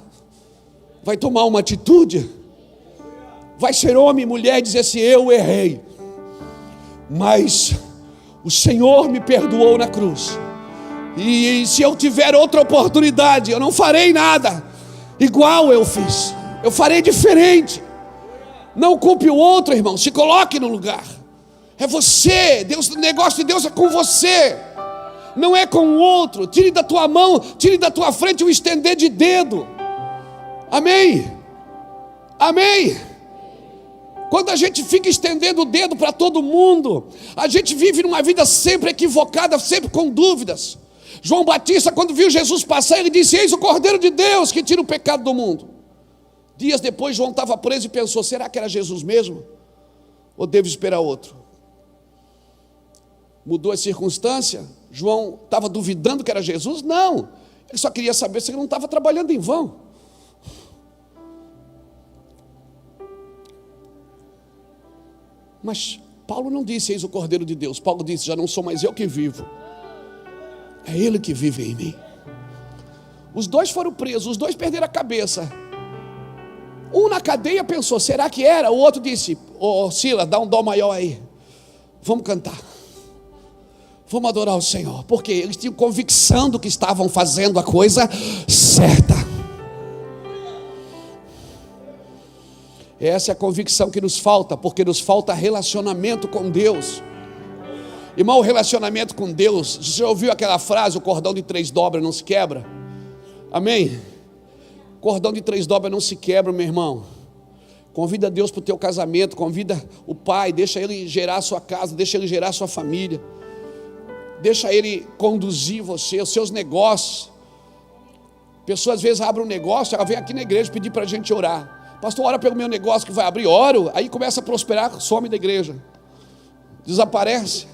Vai tomar uma atitude? Vai ser homem e mulher e dizer assim: eu errei, mas o Senhor me perdoou na cruz. E se eu tiver outra oportunidade, eu não farei nada igual eu fiz. Eu farei diferente. Não culpe o outro, irmão. Se coloque no lugar. É você. Deus, o negócio de Deus é com você. Não é com o outro. Tire da tua mão, tire da tua frente o estender de dedo. Amém? Amém? Quando a gente fica estendendo o dedo para todo mundo, a gente vive numa vida sempre equivocada, sempre com dúvidas. João Batista, quando viu Jesus passar, ele disse: eis o Cordeiro de Deus que tira o pecado do mundo. Dias depois, João estava preso e pensou: será que era Jesus mesmo? Ou devo esperar outro? Mudou a circunstância? João estava duvidando que era Jesus? Não, ele só queria saber se ele não estava trabalhando em vão. Mas Paulo não disse: eis o Cordeiro de Deus. Paulo disse: já não sou mais eu que vivo, é Ele que vive em mim. Os dois foram presos, os dois perderam a cabeça. Um na cadeia pensou: será que era? O outro disse: ô Silas, dá um dó maior aí, vamos cantar, vamos adorar o Senhor. Porque eles tinham convicção do que estavam fazendo a coisa certa. Essa é a convicção que nos falta, porque nos falta relacionamento com Deus. Irmão, o relacionamento com Deus, você já ouviu aquela frase: o cordão de 3 dobras não se quebra? Amém? Cordão de 3 dobras não se quebra, meu irmão. Convida Deus para o teu casamento, convida o Pai, deixa Ele gerar a sua casa, deixa Ele gerar a sua família, deixa Ele conduzir você, os seus negócios. Pessoas às vezes abrem um negócio, ela vem aqui na igreja pedir para a gente orar. Pastor, ora pelo meu negócio que vai abrir. Oro, aí começa a prosperar, some da igreja, desaparece,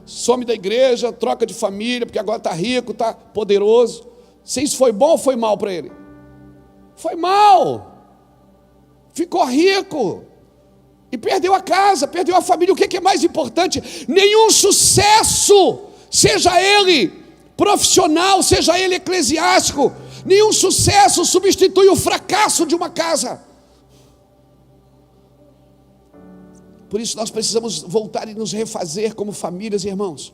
some da igreja, troca de família, porque agora está rico, está poderoso. Se isso foi bom ou foi mal para ele? Foi mal. Ficou rico e perdeu a casa, perdeu a família. O que é mais importante? Nenhum sucesso, seja ele profissional, seja ele eclesiástico, nenhum sucesso substitui o fracasso de uma casa. Por isso nós precisamos voltar e nos refazer como famílias e irmãos.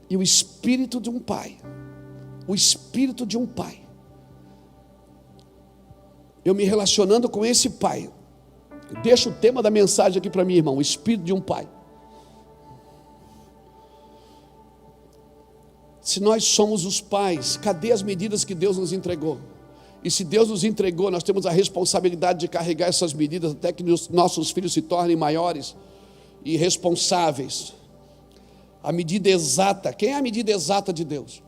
E o espírito de um pai, o espírito de um pai, eu me relacionando com esse pai, deixa o tema da mensagem aqui para mim, irmão, o espírito de um pai. Se nós somos os pais, cadê as medidas que Deus nos entregou? E se Deus nos entregou, nós temos a responsabilidade de carregar essas medidas até que nossos filhos se tornem maiores e responsáveis. A medida exata, quem é a medida exata de Deus?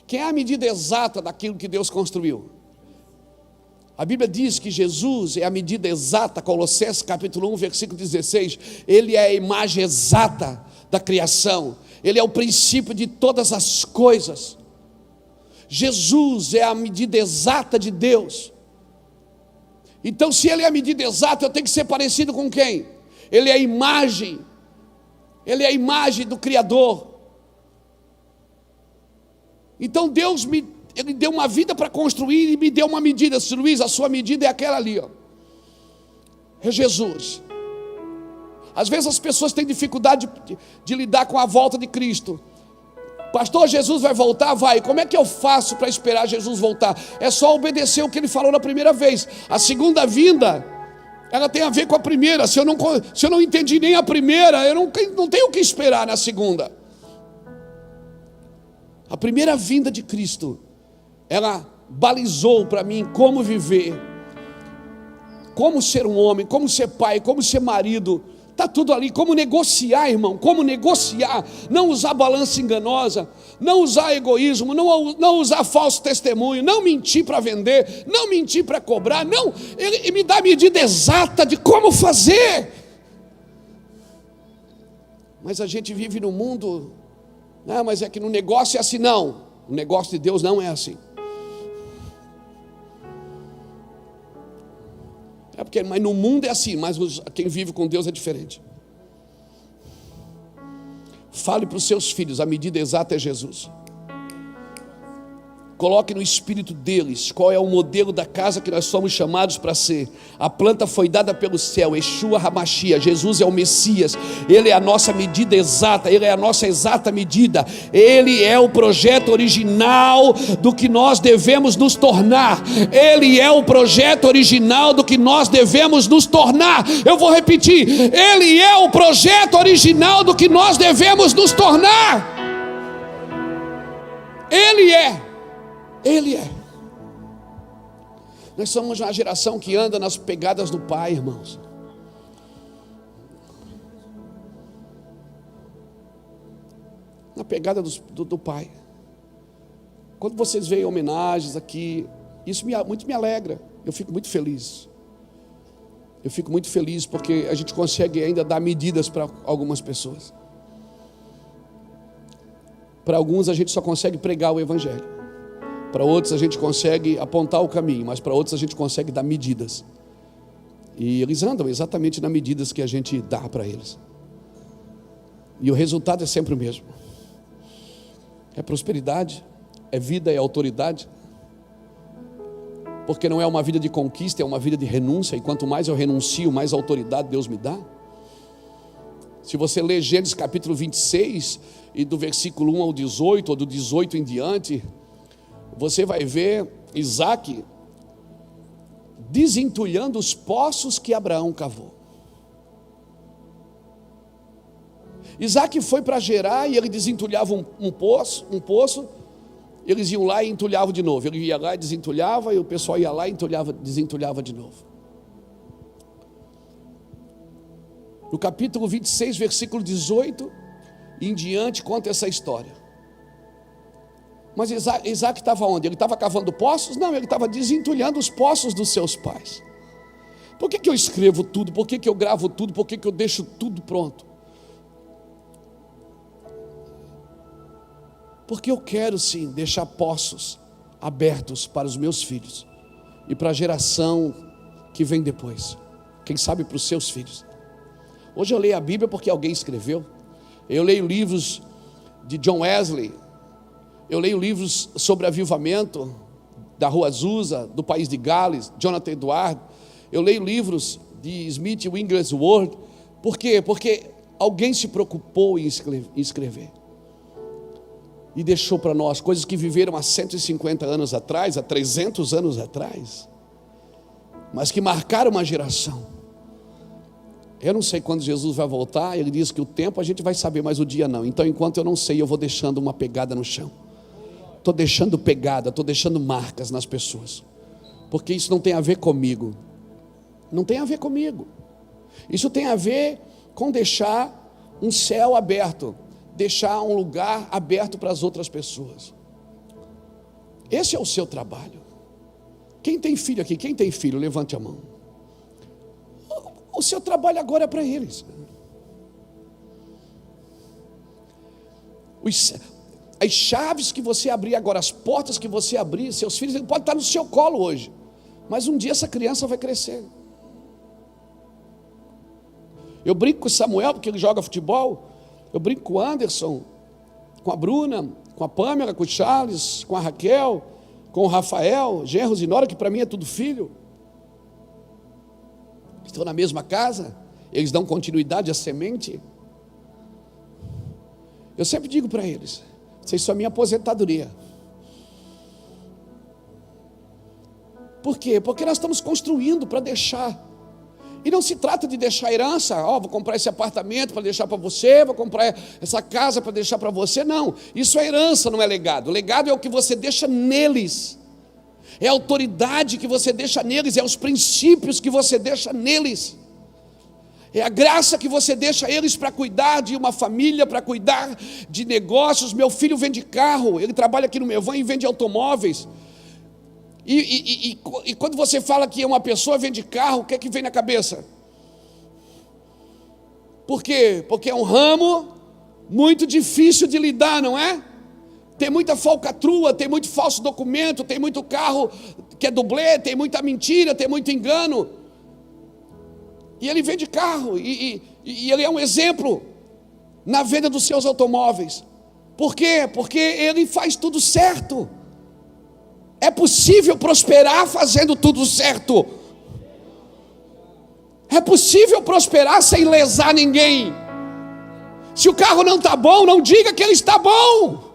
Quem é a medida exata daquilo que Deus construiu? A Bíblia diz que Jesus é a medida exata, Colossenses capítulo 1, versículo 16, Ele é a imagem exata da criação, Ele é o princípio de todas as coisas. Jesus é a medida exata de Deus. Então, se Ele é a medida exata, eu tenho que ser parecido com quem? Ele é a imagem, Ele é a imagem do Criador. Então Deus Ele deu uma vida para construir e me deu uma medida. Luiz, a sua medida é aquela ali, ó. É Jesus. Às vezes as pessoas têm dificuldade de lidar com a volta de Cristo. Pastor, Jesus vai voltar? Vai. Como é que eu faço para esperar Jesus voltar? É só obedecer o que Ele falou na primeira vez. A segunda vinda, ela tem a ver com a primeira. Se eu não entendi nem a primeira, eu não tenho o que esperar na segunda. A primeira vinda de Cristo, ela balizou para mim como viver, como ser um homem, como ser pai, como ser marido. Está tudo ali, como negociar, irmão, como negociar, não usar balança enganosa, não usar egoísmo, não usar falso testemunho, não mentir para vender, não mentir para cobrar, não, ele me dá a medida exata de como fazer. Mas a gente vive no mundo, não, mas é que no negócio é assim, não, o negócio de Deus não é assim. Mas no mundo é assim, mas quem vive com Deus é diferente. Fale para os seus filhos, a medida exata é Jesus. Coloque no espírito deles qual é o modelo da casa que nós somos chamados para ser. A planta foi dada pelo céu, Yeshua HaMashiach, Jesus é o Messias, Ele é a nossa medida exata, Ele é a nossa exata medida, Ele é o projeto original do que nós devemos nos tornar, Ele é o projeto original do que nós devemos nos tornar. Eu vou repetir, Ele é o projeto original do que nós devemos nos tornar. Ele é. Nós somos uma geração que anda nas pegadas do Pai, irmãos. Na pegada do Pai. Quando vocês veem homenagens aqui, isso muito me alegra. Eu fico muito feliz. Eu fico muito feliz porque a gente consegue ainda dar medidas para algumas pessoas. Para alguns a gente só consegue pregar o Evangelho. Para outros a gente consegue apontar o caminho, mas para outros a gente consegue dar medidas. E eles andam exatamente nas medidas que a gente dá para eles. E o resultado é sempre o mesmo. É prosperidade, é vida, é autoridade. Porque não é uma vida de conquista, é uma vida de renúncia. E quanto mais eu renuncio, mais autoridade Deus me dá. Se você ler Gênesis capítulo 26, e do versículo 1 ao 18, ou do 18 em diante, você vai ver Isaac desentulhando os poços que Abraão cavou. Isaac foi para Gerar e ele desentulhava um poço, eles iam lá e entulhavam de novo. Ele ia lá e desentulhava, e o pessoal ia lá e desentulhava de novo. No capítulo 26, versículo 18 em diante, conta essa história. Mas Isaac estava onde? Ele estava cavando poços? Não, ele estava desentulhando os poços dos seus pais. Por que eu escrevo tudo? Por que eu gravo tudo? Por que eu deixo tudo pronto? Porque eu quero sim deixar poços abertos para os meus filhos e para a geração que vem depois, quem sabe para os seus filhos. Hoje eu leio a Bíblia porque alguém escreveu. Eu leio livros de John Wesley, eu leio livros sobre avivamento da Rua Azusa, do país de Gales, Jonathan Edwards. Eu leio livros de Smith Wigglesworth. Por quê? Porque alguém se preocupou em escrever e deixou para nós coisas que viveram há 150 anos atrás, há 300 anos atrás, mas que marcaram uma geração. Eu não sei quando Jesus vai voltar. Ele diz que o tempo a gente vai saber, mas o dia não. Então, enquanto eu não sei, eu vou deixando uma pegada no chão. Estou deixando pegada, estou deixando marcas nas pessoas, porque isso não tem a ver comigo. Não tem a ver comigo. Isso tem a ver com deixar um céu aberto, deixar um lugar aberto para as outras pessoas. Esse é o seu trabalho. Quem tem filho aqui? Quem tem filho? Levante a mão. O seu trabalho agora é para eles. As chaves que você abrir agora, as portas que você abrir, seus filhos, ele pode estar no seu colo hoje, mas um dia essa criança vai crescer. Eu brinco com o Samuel, porque ele joga futebol. Eu brinco com o Anderson, com a Bruna, com a Pâmela, com o Charles, com a Raquel, com o Rafael, genros e nora, que para mim é tudo filho. Estão na mesma casa, eles dão continuidade à semente. Eu sempre digo para eles: vocês são a minha aposentadoria. Por quê? Porque nós estamos construindo para deixar. E não se trata de deixar herança. Vou comprar esse apartamento para deixar para você, vou comprar essa casa para deixar para você. Não, isso é herança, não é legado. O legado é o que você deixa neles. É a autoridade que você deixa neles, é os princípios que você deixa neles, é a graça que você deixa eles para cuidar de uma família, para cuidar de negócios. Meu filho vende carro, ele trabalha aqui no Mevan e vende automóveis. E quando você fala que uma pessoa vende carro, o que é que vem na cabeça? Por quê? Porque é um ramo muito difícil de lidar, não é? Tem muita falcatrua, tem muito falso documento, tem muito carro que é dublê, tem muita mentira, tem muito engano. E ele vende carro, e ele é um exemplo na venda dos seus automóveis. Por quê? Porque ele faz tudo certo. É possível prosperar fazendo tudo certo. É possível prosperar sem lesar ninguém. Se o carro não está bom, não diga que ele está bom.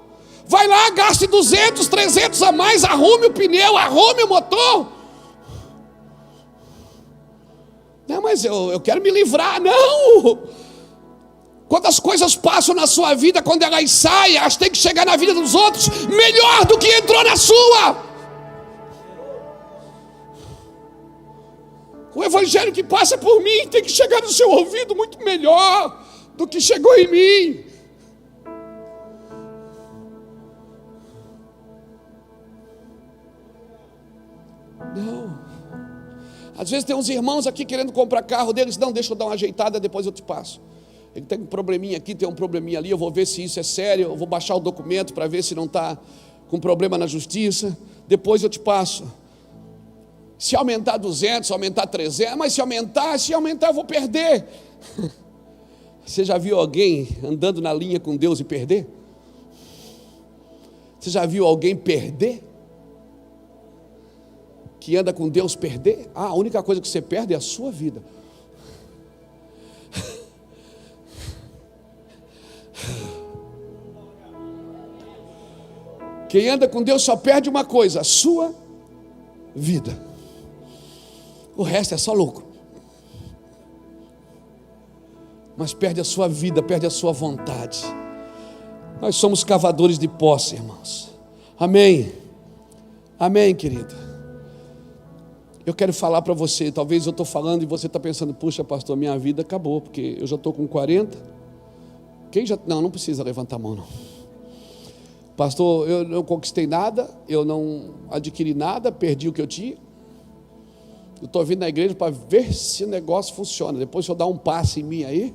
Vai lá, gaste 200, 300 a mais, arrume o pneu, arrume o motor. Não, mas eu quero me livrar. Não! Quando as coisas passam na sua vida, quando elas saem, elas têm que chegar na vida dos outros melhor do que entrou na sua. O evangelho que passa por mim tem que chegar no seu ouvido muito melhor do que chegou em mim. Não. Às vezes tem uns irmãos aqui querendo comprar carro deles. Não, deixa eu dar uma ajeitada, depois eu te passo. Ele tem um probleminha aqui, tem um probleminha ali. Eu vou ver se isso é sério. Eu vou baixar o documento para ver se não está com problema na justiça. Depois eu te passo. Se aumentar 200, aumentar 300, mas se aumentar eu vou perder. Você já viu alguém andando na linha com Deus e perder? Você já viu alguém perder? Que anda com Deus perder? A única coisa que você perde é a sua vida. Quem anda com Deus só perde uma coisa: a sua vida. O resto é só lucro. Mas perde a sua vida, perde a sua vontade. Nós somos cavadores de poço, irmãos. Amém. Amém, querido. Eu quero falar para você, talvez eu estou falando e você está pensando, puxa, pastor, minha vida acabou, porque eu já estou com 40. Quem já... Não precisa levantar a mão, não. Pastor, eu não conquistei nada, eu não adquiri nada, perdi o que eu tinha. Eu estou vindo na igreja para ver se o negócio funciona. Depois se eu dar um passe em mim aí,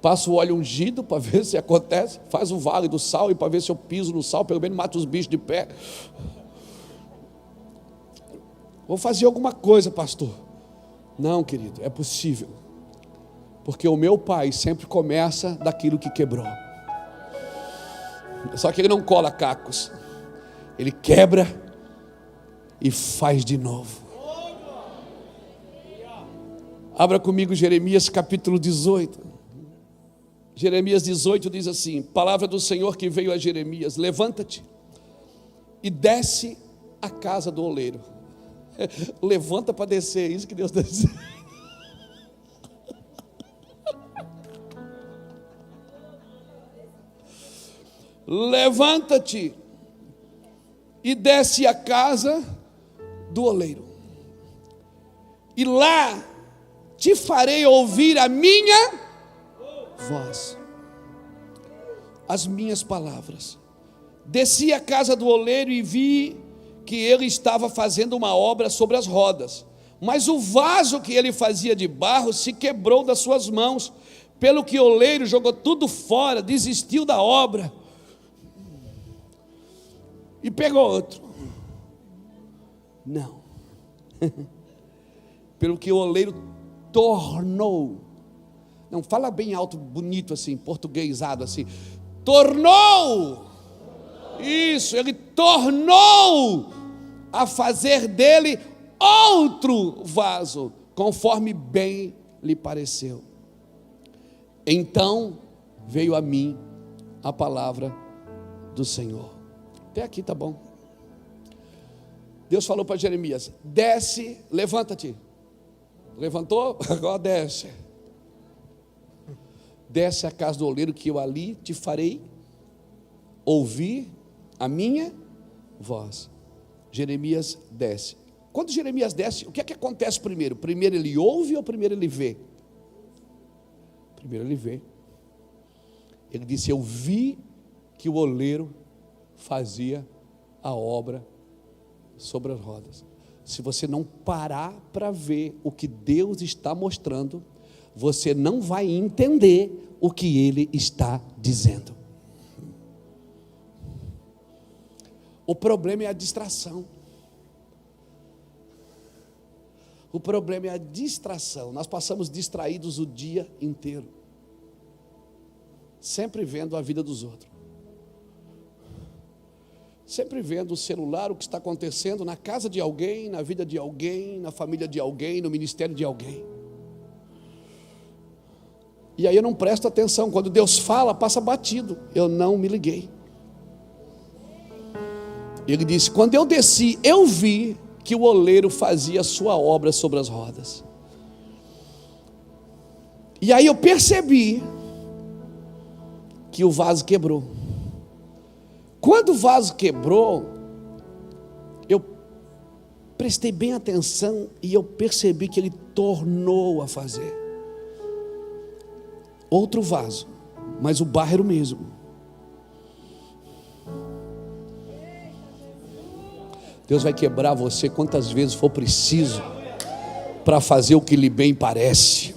passo o óleo ungido para ver se acontece, faz o vale do sal e para ver se eu piso no sal, pelo menos mato os bichos de pé. Vou fazer alguma coisa, pastor. Não, querido, é possível. Porque o meu pai sempre começa daquilo que quebrou. Só que ele não cola cacos. Ele quebra e faz de novo. Abra comigo Jeremias capítulo 18. Jeremias 18 diz assim: palavra do Senhor que veio a Jeremias: levanta-te e desce à casa do oleiro. Levanta para descer, é isso que Deus está dizendo. Levanta-te e desce à casa do oleiro, e lá te farei ouvir a minha voz, as minhas palavras. Desci à casa do oleiro e vi que ele estava fazendo uma obra sobre as rodas, mas o vaso que ele fazia de barro se quebrou das suas mãos, pelo que o oleiro jogou tudo fora, desistiu da obra e pegou outro. Não. Pelo que o oleiro tornou. Não, fala bem alto, bonito assim, portuguesado assim. Tornou. Isso, ele tornou a fazer dele outro vaso, conforme bem lhe pareceu. Então veio a mim a palavra do Senhor. Até aqui tá bom. Deus falou para Jeremias: desce, levanta-te. Levantou? Agora desce. Desce à casa do oleiro, que eu ali te farei ouvir a minha voz. Jeremias desce. Quando Jeremias desce, o que é que acontece primeiro? Primeiro ele ouve ou primeiro ele vê? Primeiro ele vê. Ele disse: eu vi que o oleiro fazia a obra sobre as rodas. Se você não parar para ver o que Deus está mostrando, você não vai entender o que Ele está dizendo. O problema é a distração. O problema é a distração. Nós passamos distraídos o dia inteiro, sempre vendo a vida dos outros, sempre vendo o celular, o que está acontecendo na casa de alguém, na vida de alguém, na família de alguém, no ministério de alguém. E aí eu não presto atenção. Quando Deus fala, passa batido. Eu não me liguei. Ele disse: quando eu desci, eu vi que o oleiro fazia a sua obra sobre as rodas. E aí eu percebi que o vaso quebrou. Quando o vaso quebrou, eu prestei bem atenção e eu percebi que ele tornou a fazer outro vaso, mas o barro era o mesmo. Deus vai quebrar você quantas vezes for preciso para fazer o que lhe bem parece.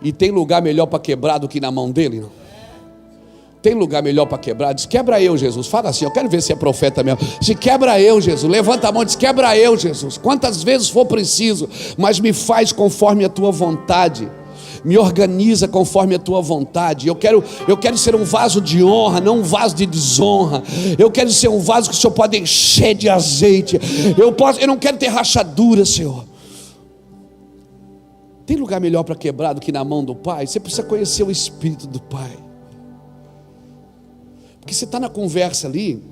E tem lugar melhor para quebrar do que na mão dele, não? Tem lugar melhor para quebrar? Diz: quebra eu, Jesus. Fala assim, eu quero ver se é profeta mesmo. Se quebra eu, Jesus. Levanta a mão e diz: quebra eu, Jesus. Quantas vezes for preciso, mas me faz conforme a tua vontade. Me organiza conforme a tua vontade. Eu quero ser um vaso de honra, não um vaso de desonra. Eu quero ser um vaso que o Senhor pode encher de azeite. Eu não quero ter rachadura, Senhor. Tem lugar melhor para quebrar do que na mão do Pai? Você precisa conhecer o Espírito do Pai. Porque você está na conversa ali,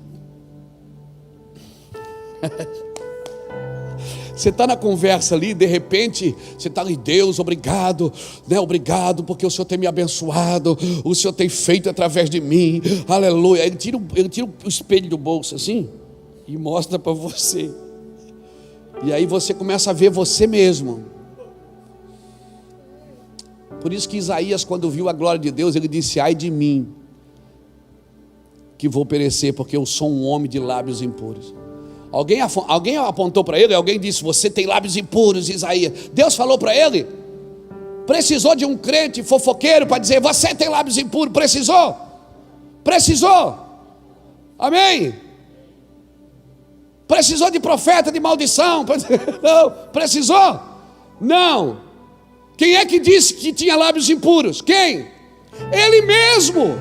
Você está na conversa ali, de repente, você está ali, Deus, obrigado, né? Obrigado porque o Senhor tem me abençoado, o Senhor tem feito através de mim, aleluia. Ele tira o espelho do bolso assim e mostra para você. E aí você começa a ver você mesmo. Por isso que Isaías, quando viu a glória de Deus, ele disse: ai de mim, que vou perecer, porque eu sou um homem de lábios impuros. Alguém apontou para ele, alguém disse: você tem lábios impuros, Isaías. Deus falou para ele? Precisou de um crente fofoqueiro para dizer: você tem lábios impuros? Precisou, amém? Precisou de profeta de maldição? Não, precisou? Não. Quem é que disse que tinha lábios impuros? Quem? Ele mesmo.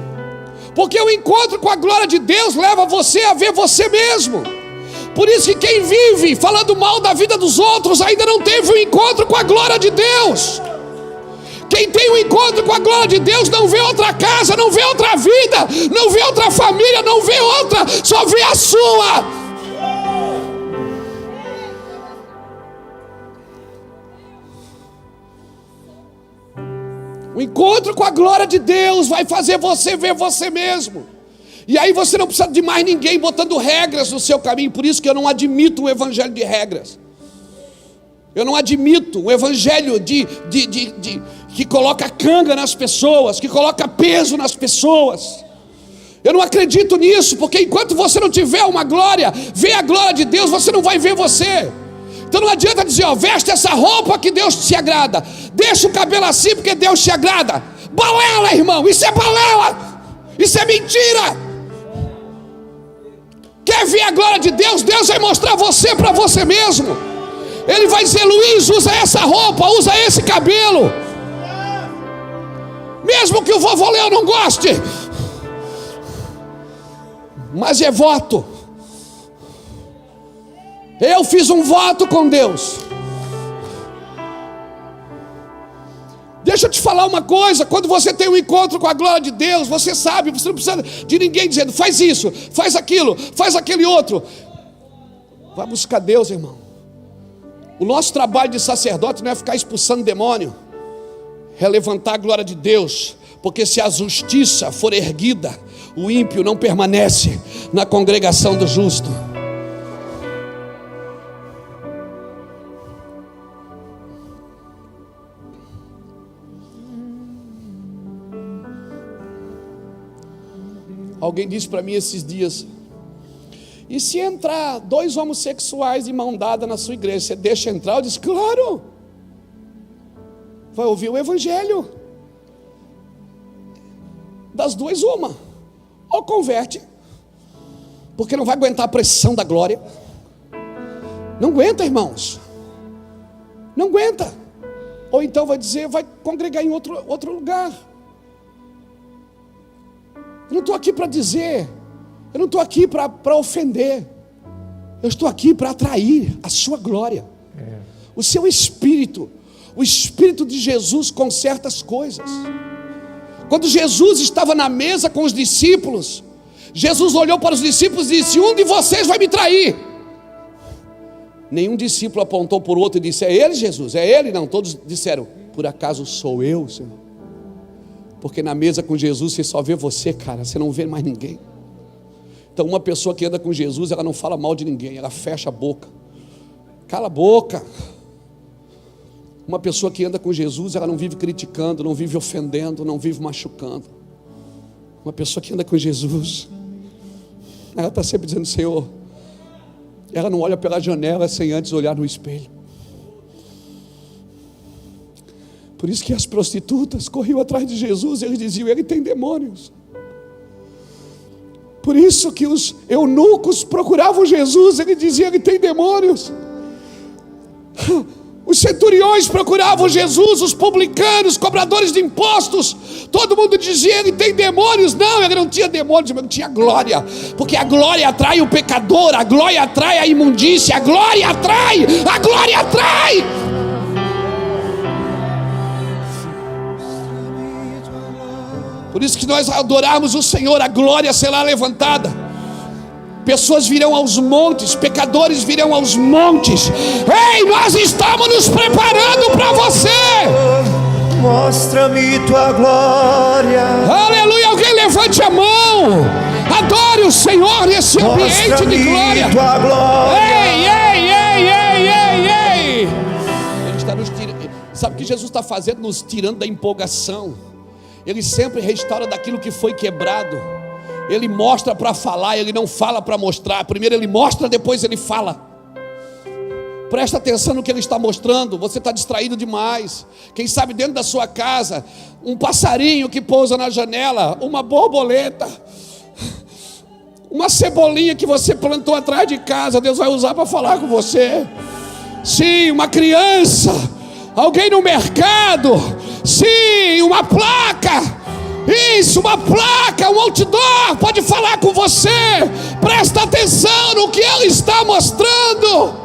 Porque o encontro com a glória de Deus leva você a ver você mesmo. Por isso que quem vive falando mal da vida dos outros ainda não teve um encontro com a glória de Deus. Quem tem um encontro com a glória de Deus não vê outra casa, não vê outra vida, não vê outra família, não vê outra, só vê a sua. O encontro com a glória de Deus vai fazer você ver você mesmo. E aí você não precisa de mais ninguém botando regras no seu caminho. Por isso que eu não admito um evangelho de regras. Eu não admito um evangelho que coloca canga nas pessoas, que coloca peso nas pessoas. Eu não acredito nisso, porque enquanto você não tiver uma glória, ver a glória de Deus, você não vai ver você. Então não adianta dizer: ó, veste essa roupa que Deus te agrada, deixa o cabelo assim porque Deus te agrada. Balela, irmão, isso é balela, isso é mentira. Quer ver a glória de Deus? Deus vai mostrar você para você mesmo. Ele vai dizer: Luiz, usa essa roupa, usa esse cabelo, mesmo que o vovô Léo não goste, mas é voto. Eu fiz um voto com Deus. Deixa eu te falar uma coisa: quando você tem um encontro com a glória de Deus, você sabe, você não precisa de ninguém dizendo: faz isso, faz aquilo, faz aquele outro. Vai buscar Deus, irmão. O nosso trabalho de sacerdote não é ficar expulsando demônio, é levantar a glória de Deus. Porque se a justiça for erguida, o ímpio não permanece na congregação do justo. Alguém disse para mim esses dias: e se entrar 2 homossexuais de mão dada na sua igreja, você deixa entrar? Eu disse: claro. Vai ouvir o evangelho. Das duas uma: ou converte, porque não vai aguentar a pressão da glória. Não aguenta, irmãos, não aguenta. Ou então vai dizer: vai congregar em outro lugar. Eu não estou aqui para dizer, eu não estou aqui para ofender, eu estou aqui para atrair a sua glória, o seu espírito. O Espírito de Jesus conserta as coisas. Quando Jesus estava na mesa com os discípulos, Jesus olhou para os discípulos e disse: um de vocês vai me trair. Nenhum discípulo apontou por outro e disse: é ele, Jesus, é ele. Não, todos disseram: por acaso sou eu, Senhor? Porque na mesa com Jesus você só vê você, cara, você não vê mais ninguém. Então uma pessoa que anda com Jesus, ela não fala mal de ninguém, ela fecha a boca, cala a boca. Uma pessoa que anda com Jesus, ela não vive criticando, não vive ofendendo, não vive machucando. Uma pessoa que anda com Jesus, ela está sempre dizendo: Senhor. Ela não olha pela janela sem antes olhar no espelho. Por isso que as prostitutas corriam atrás de Jesus, eles diziam: ele tem demônios. Por isso que os eunucos procuravam Jesus, ele dizia: ele tem demônios. Os centuriões procuravam Jesus, os publicanos, cobradores de impostos, todo mundo dizia: ele tem demônios. Não, ele não tinha demônios, ele tinha glória. Porque a glória atrai o pecador, a glória atrai a imundícia, a glória atrai, a glória atrai. Por isso que nós adorarmos o Senhor, a glória será levantada. pessoas virão aos montes, pecadores virão aos montes. Ei, nós estamos nos preparando para você. Mostra-me tua glória. Aleluia, alguém levante a mão. Adore o Senhor nesse ambiente de glória. Tua glória. Ei, ei, ei, ei, ei, ei. Ele está nos tirando. Sabe o que Jesus está fazendo? Nos tirando da empolgação. Ele sempre restaura daquilo que foi quebrado. Ele mostra para falar, ele não fala para mostrar. Primeiro ele mostra, depois ele fala. Presta atenção no que ele está mostrando. Você está distraído demais. Quem sabe dentro da sua casa, um passarinho que pousa na janela, uma borboleta, uma cebolinha que você plantou atrás de casa, Deus vai usar para falar com você. Sim, uma criança, alguém no mercado. Sim, uma placa. Isso, uma placa, um outdoor pode falar com você. Presta atenção no que ele está mostrando.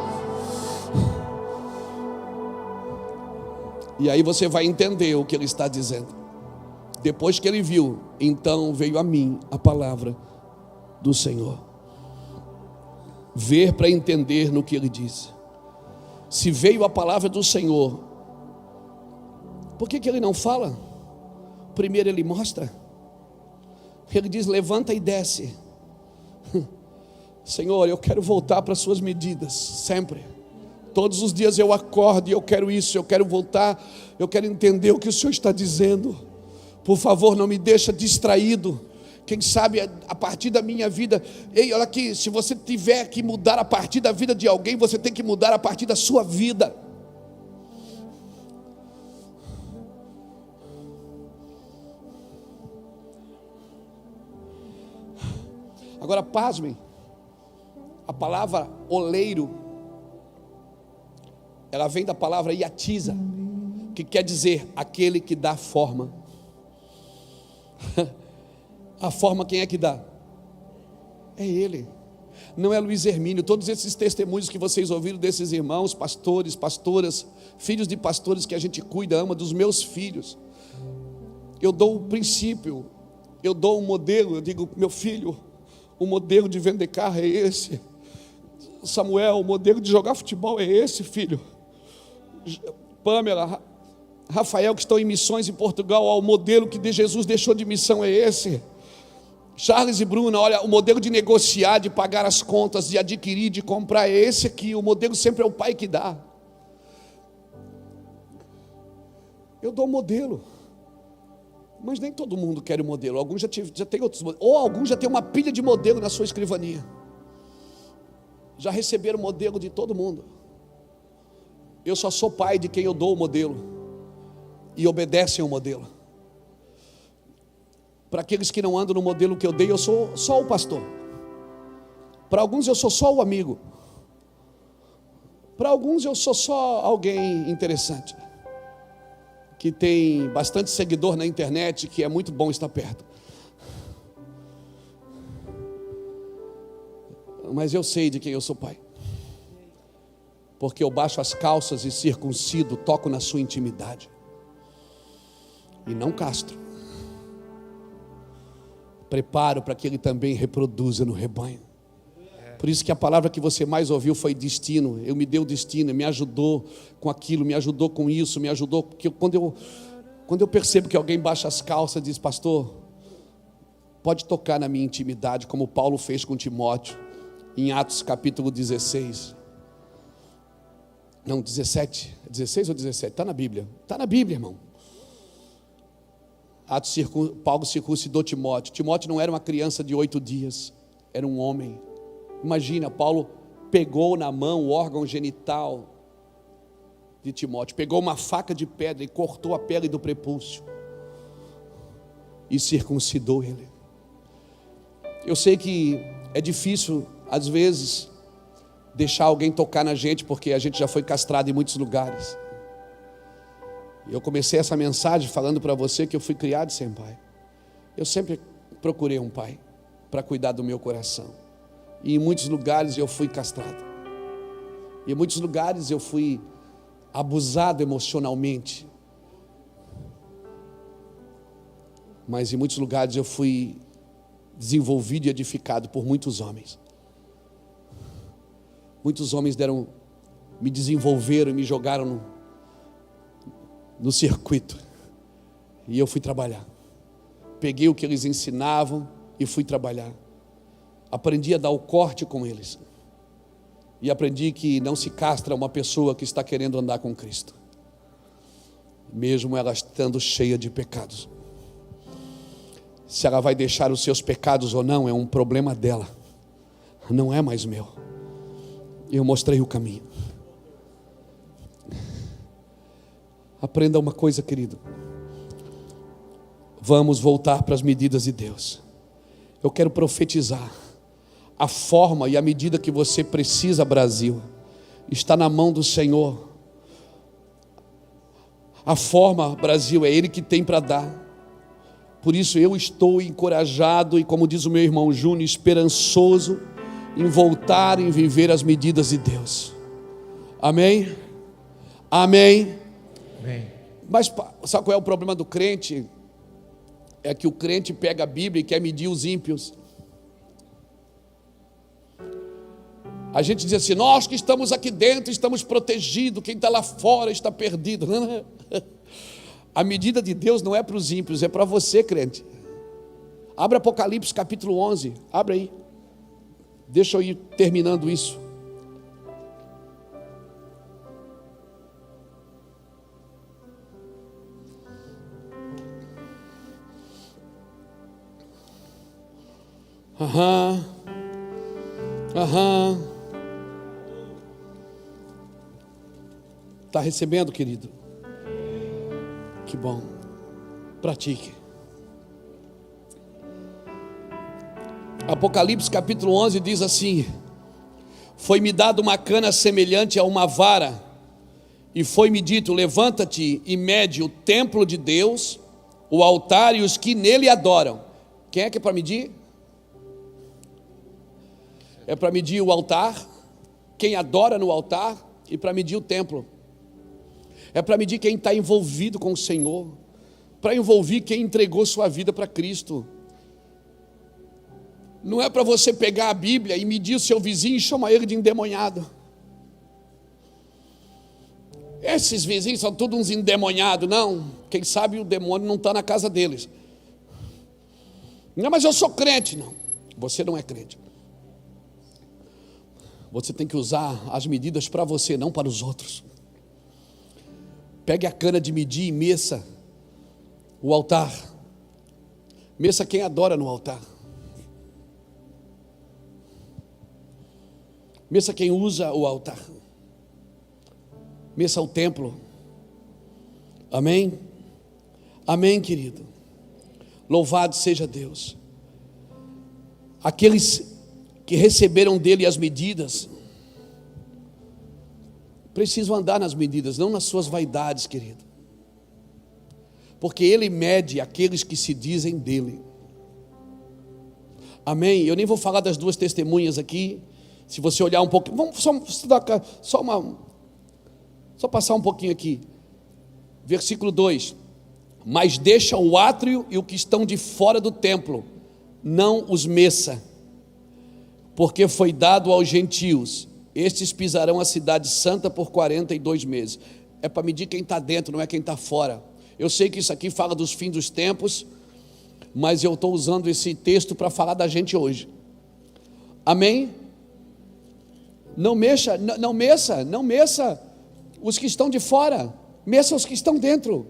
E aí você vai entender o que ele está dizendo. Depois que ele viu, então veio a mim a palavra do Senhor. Ver para entender no que ele disse. Se veio a palavra do Senhor, por que ele não fala? Primeiro ele mostra. Ele diz: levanta e desce. Senhor, eu quero voltar para as suas medidas, sempre. Todos os dias eu acordo e eu quero isso, eu quero voltar, eu quero entender o que o Senhor está dizendo. Por favor, não me deixa distraído. Quem sabe a partir da minha vida, ei, olha aqui, se você tiver que mudar a partir da vida de alguém, você tem que mudar a partir da sua vida. Agora pasmem, a palavra oleiro, ela vem da palavra iatiza, que quer dizer aquele que dá forma. A forma quem é que dá? É Ele. Não é Luiz Hermínio. Todos esses testemunhos que vocês ouviram desses irmãos, pastores, pastoras, filhos de pastores que a gente cuida, ama, dos meus filhos. Eu dou o princípio, eu dou um modelo, eu digo: meu filho, o modelo de vender carro é esse. Samuel, o modelo de jogar futebol é esse, filho. Pamela, Rafael, que estão em missões em Portugal, ó, o modelo que Jesus deixou de missão é esse. Charles e Bruna, olha, o modelo de negociar, de pagar as contas, de adquirir, de comprar é esse aqui. O modelo sempre é o pai que dá. Eu dou o modelo, mas nem todo mundo quer o modelo. Alguns já tem outros modelos, ou alguns já tem uma pilha de modelo na sua escrivania. Já receberam o modelo de todo mundo. Eu só sou pai de quem eu dou o modelo e obedecem o modelo. Para aqueles que não andam no modelo que eu dei, eu sou só o pastor. Para alguns eu sou só o amigo. Para alguns eu sou só alguém interessante, que tem bastante seguidor na internet, que é muito bom estar perto. Mas eu sei de quem eu sou pai, porque eu baixo as calças e circuncido, toco na sua intimidade e não castro. Preparo para que ele também reproduza no rebanho. Por isso que a palavra que você mais ouviu foi destino. Ele me deu destino, me ajudou com aquilo, me ajudou com isso, me ajudou. Porque quando eu percebo que alguém baixa as calças, diz: pastor, pode tocar na minha intimidade, como Paulo fez com Timóteo, em Atos capítulo 16. Não, 17. 16 ou 17? Está na Bíblia. Está na Bíblia, irmão. Paulo circuncidou Timóteo. Timóteo não era uma criança de 8 dias, era um homem. Imagina, Paulo pegou na mão o órgão genital de Timóteo, pegou uma faca de pedra e cortou a pele do prepúcio e circuncidou ele. Eu sei que é difícil às vezes deixar alguém tocar na gente, porque a gente já foi castrado em muitos lugares. Eu comecei essa mensagem falando para você que eu fui criado sem pai. Eu sempre procurei um pai para cuidar do meu coração. E em muitos lugares eu fui castrado. E em muitos lugares eu fui abusado emocionalmente. Mas em muitos lugares eu fui desenvolvido e edificado por muitos homens. Muitos homens me desenvolveram e me jogaram no circuito. E eu fui trabalhar. Peguei o que eles ensinavam e fui trabalhar. Aprendi a dar o corte com eles. E aprendi que não se castra uma pessoa que está querendo andar com Cristo, mesmo ela estando cheia de pecados. Se ela vai deixar os seus pecados ou não, é um problema dela, não é mais meu. Eu mostrei o caminho. Aprenda uma coisa, querido. Vamos voltar para as medidas de Deus. Eu quero profetizar. A forma e a medida que você precisa, Brasil, está na mão do Senhor. A forma, Brasil, é Ele que tem para dar. Por isso eu estou encorajado e, como diz o meu irmão Júnior, esperançoso em voltar em viver as medidas de Deus. Amém? Amém? Amém. Mas sabe qual é o problema do crente? É que o crente pega a Bíblia e quer medir os ímpios. A gente diz assim: nós que estamos aqui dentro estamos protegidos, quem está lá fora está perdido. Não. A medida de Deus não é para os ímpios, é para você, crente. Abre Apocalipse capítulo 11, abre aí. Deixa eu ir terminando isso. Está recebendo, querido? Que bom. Pratique. Apocalipse capítulo 11 diz assim: foi-me dado uma cana semelhante a uma vara, e foi-me dito: levanta-te e mede o templo de Deus, o altar e os que nele adoram. Quem é que é para medir? É para medir o altar, quem adora no altar, e para medir o templo. É para medir quem está envolvido com o Senhor, para envolver quem entregou sua vida para Cristo. Não é para você pegar a Bíblia e medir o seu vizinho e chamar ele de endemoniado. Esses vizinhos são todos uns endemoniados. Não, quem sabe o demônio não está na casa deles. Não, mas eu sou crente. Não, você não é crente. Você tem que usar as medidas para você, não para os outros. Pegue a cana de medir e meça o altar. Meça quem adora no altar. Meça quem usa o altar. Meça o templo. Amém? Amém, querido. Louvado seja Deus. Aqueles que receberam dele as medidas precisam andar nas medidas, não nas suas vaidades, querido. Porque ele mede aqueles que se dizem dele. Amém? Eu nem vou falar das duas testemunhas aqui. Se você olhar um pouco, vamos só passar um pouquinho aqui. Versículo 2: mas deixa o átrio e o que estão de fora do templo, não os meça, porque foi dado aos gentios. Estes pisarão a cidade santa por 42 meses. É para medir quem está dentro, não é quem está fora. Eu sei que isso aqui fala dos fins dos tempos, mas eu estou usando esse texto para falar da gente hoje. Amém? Não meça os que estão de fora, meça os que estão dentro.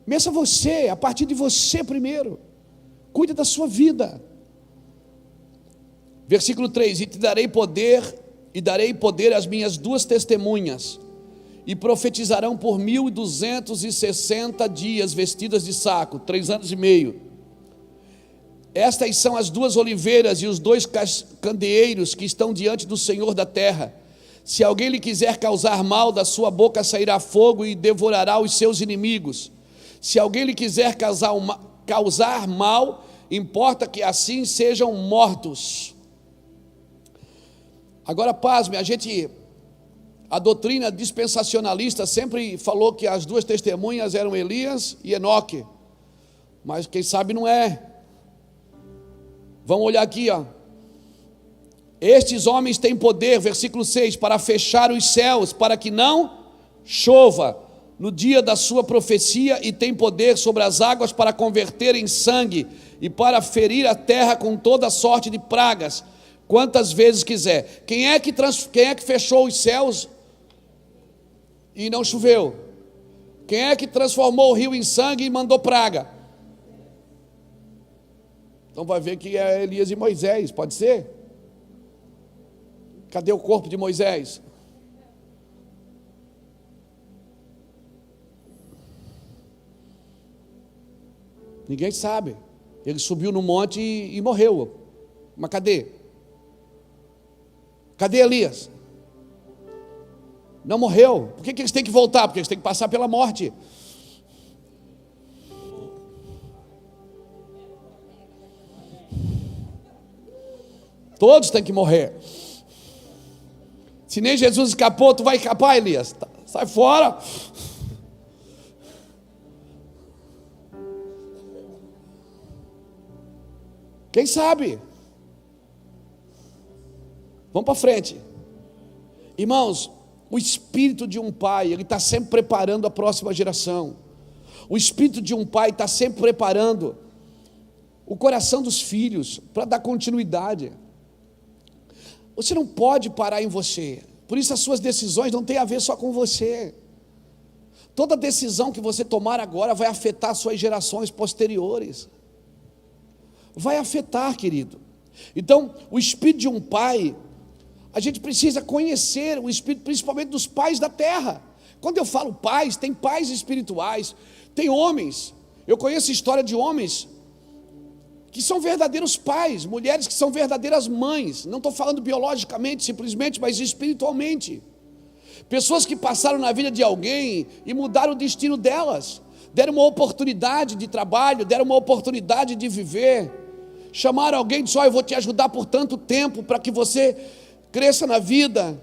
Meça você, a partir de você primeiro. Cuide da sua vida. Versículo 3: e te darei poder às minhas duas testemunhas, e profetizarão por 1260 dias, vestidas de saco, 3 anos e meio. Estas são as duas oliveiras e os 2 candeeiros que estão diante do Senhor da terra. Se alguém lhe quiser causar mal, da sua boca sairá fogo e devorará os seus inimigos. Se alguém lhe quiser causar mal, importa que assim sejam mortos. Agora, pasme, a doutrina dispensacionalista sempre falou que as duas testemunhas eram Elias e Enoque, mas quem sabe não é. Vamos olhar aqui, ó. Estes homens têm poder, versículo 6, para fechar os céus, para que não chova no dia da sua profecia, e tem poder sobre as águas para converter em sangue, e para ferir a terra com toda sorte de pragas, quantas vezes quiser. Quem é que fechou os céus e não choveu? Quem é que transformou o rio em sangue e mandou praga? Então vai ver que é Elias e Moisés, pode ser? Cadê o corpo de Moisés? Ninguém sabe. Ele subiu no monte e morreu. Mas cadê? Cadê Elias? Não morreu. Por que eles têm que voltar? Porque eles têm que passar pela morte. Todos têm que morrer. Se nem Jesus escapou, tu vai escapar, Elias? Sai fora. Quem sabe? Vamos para frente. Irmãos, o espírito de um pai, ele está sempre preparando a próxima geração. O espírito de um pai está sempre preparando o coração dos filhos para dar continuidade. Você não pode parar em você. Por isso as suas decisões não têm a ver só com você. Toda decisão que você tomar agora vai afetar suas gerações posteriores. Vai afetar, querido. Então, o espírito de um pai, a gente precisa conhecer o espírito, principalmente dos pais da terra. Quando eu falo pais, tem pais espirituais, tem homens. Eu conheço a história de homens que são verdadeiros pais, mulheres que são verdadeiras mães. Não estou falando biologicamente, simplesmente, mas espiritualmente. Pessoas que passaram na vida de alguém e mudaram o destino delas, deram uma oportunidade de trabalho, deram uma oportunidade de viver. Chamaram alguém e disseram: eu vou te ajudar por tanto tempo para que você cresça na vida.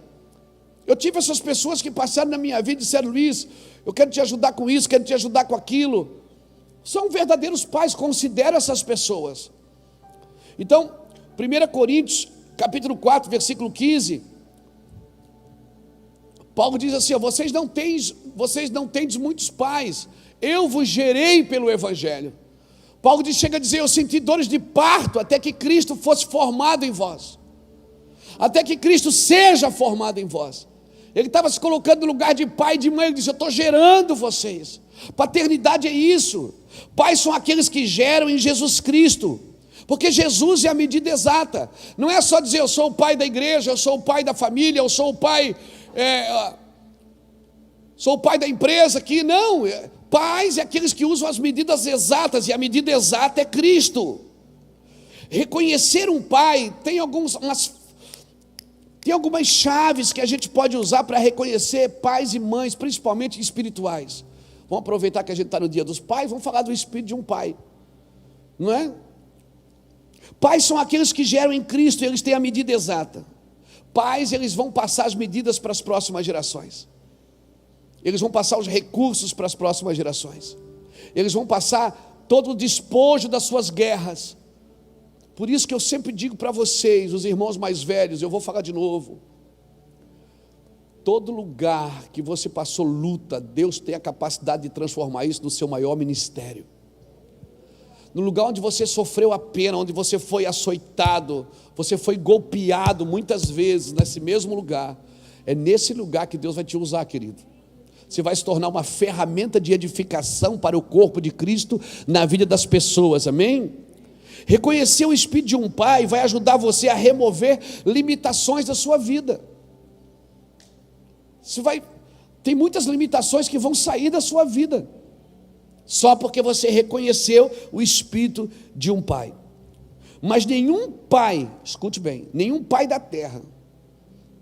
Eu tive essas pessoas que passaram na minha vida e disseram: Luiz, eu quero te ajudar com isso, quero te ajudar com aquilo. São verdadeiros pais, considero essas pessoas. Então, 1 Coríntios, capítulo 4, versículo 15, Paulo diz assim: vocês não tendes muitos pais, eu vos gerei pelo Evangelho. Paulo chega a dizer: eu senti dores de parto até que Cristo fosse formado em vós, até que Cristo seja formado em vós. Ele estava se colocando no lugar de pai e de mãe. Ele disse: eu estou gerando vocês. Paternidade é isso. Pais são aqueles que geram em Jesus Cristo, porque Jesus é a medida exata. Não é só dizer: eu sou o pai da igreja, eu sou o pai da família, eu sou o pai da empresa aqui. Não, pais é aqueles que usam as medidas exatas, e a medida exata é Cristo. Reconhecer um pai, tem algumas chaves que a gente pode usar para reconhecer pais e mães, principalmente espirituais. Vamos aproveitar que a gente está no dia dos pais, vamos falar do espírito de um pai, não é? Pais são aqueles que geram em Cristo, e eles têm a medida exata. Pais, eles vão passar as medidas para as próximas gerações. Eles vão passar os recursos para as próximas gerações. Eles vão passar todo o despojo das suas guerras. Por isso que eu sempre digo para vocês, os irmãos mais velhos, eu vou falar de novo: todo lugar que você passou luta, Deus tem a capacidade de transformar isso no seu maior ministério. No lugar onde você sofreu a pena, onde você foi açoitado, você foi golpeado muitas vezes, nesse mesmo lugar, é nesse lugar que Deus vai te usar, querido. Você vai se tornar uma ferramenta de edificação para o corpo de Cristo na vida das pessoas, amém? Reconhecer o espírito de um pai vai ajudar você a remover limitações da sua vida. Tem muitas limitações que vão sair da sua vida, só porque você reconheceu o espírito de um pai. Mas nenhum pai, escute bem, nenhum pai da terra,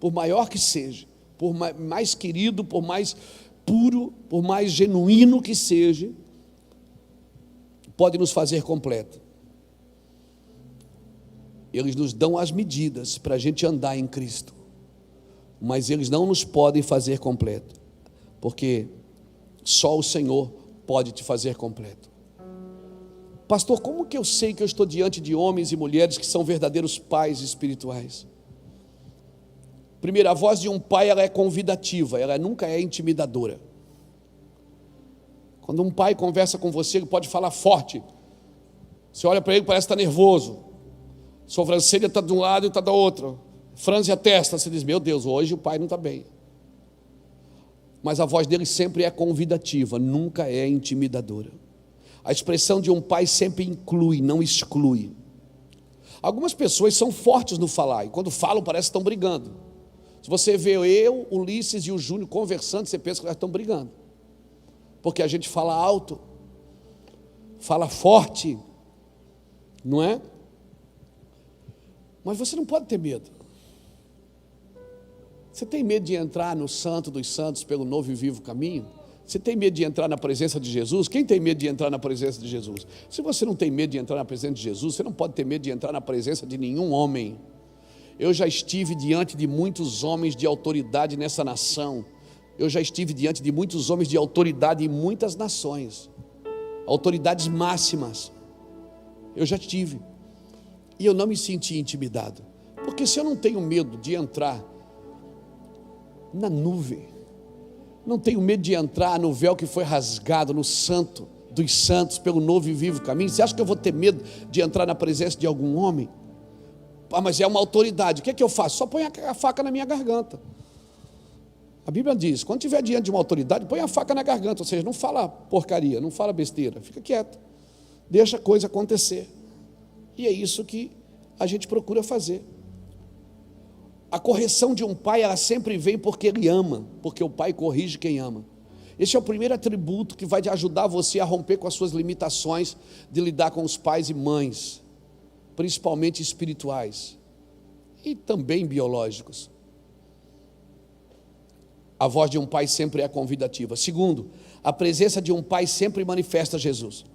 por maior que seja, por mais querido, por mais puro, por mais genuíno que seja, pode nos fazer completo. Eles nos dão as medidas para a gente andar em Cristo, mas eles não nos podem fazer completo, porque só o Senhor pode te fazer completo. Pastor, como que eu sei que eu estou diante de homens e mulheres que são verdadeiros pais espirituais? Primeiro, a voz de um pai, ela é convidativa, ela nunca é intimidadora. Quando um pai conversa com você, ele pode falar forte. Você olha para ele, parece que está nervoso. Sobrancelha está de um lado e está da outra. Franze a testa, você diz, meu Deus, hoje o pai não está bem. Mas a voz dele sempre é convidativa, nunca é intimidadora. A expressão de um pai sempre inclui, não exclui. Algumas pessoas são fortes no falar, e quando falam parece que estão brigando. Se você vê eu, Ulisses e o Júnior conversando, você pensa que eles estão brigando. Porque a gente fala alto, fala forte, não é? Mas você não pode ter medo. Você tem medo de entrar no Santo dos Santos pelo novo e vivo caminho? Você tem medo de entrar na presença de Jesus? Quem tem medo de entrar na presença de Jesus? Se você não tem medo de entrar na presença de Jesus, você não pode ter medo de entrar na presença de nenhum homem. Eu já estive diante de muitos homens de autoridade nessa nação. Eu já estive diante de muitos homens de autoridade em muitas nações. Autoridades máximas. Eu já tive. E eu não me senti intimidado. Porque se eu não tenho medo de entrar na nuvem, não tenho medo de entrar no véu que foi rasgado, no santo dos santos, pelo novo e vivo caminho, você acha que eu vou ter medo de entrar na presença de algum homem? Ah, mas é uma autoridade, o que é que eu faço? Só põe a faca na minha garganta. A Bíblia diz, quando estiver diante de uma autoridade, põe a faca na garganta, ou seja, não fala porcaria, não fala besteira, fica quieto, deixa a coisa acontecer. E é isso que a gente procura fazer. A correção de um pai, ela sempre vem porque ele ama, porque o pai corrige quem ama. Esse é o primeiro atributo que vai te ajudar você a romper com as suas limitações de lidar com os pais e mães, principalmente espirituais e também biológicos. A voz de um pai sempre é convidativa. Segundo, a presença de um pai sempre manifesta Jesus.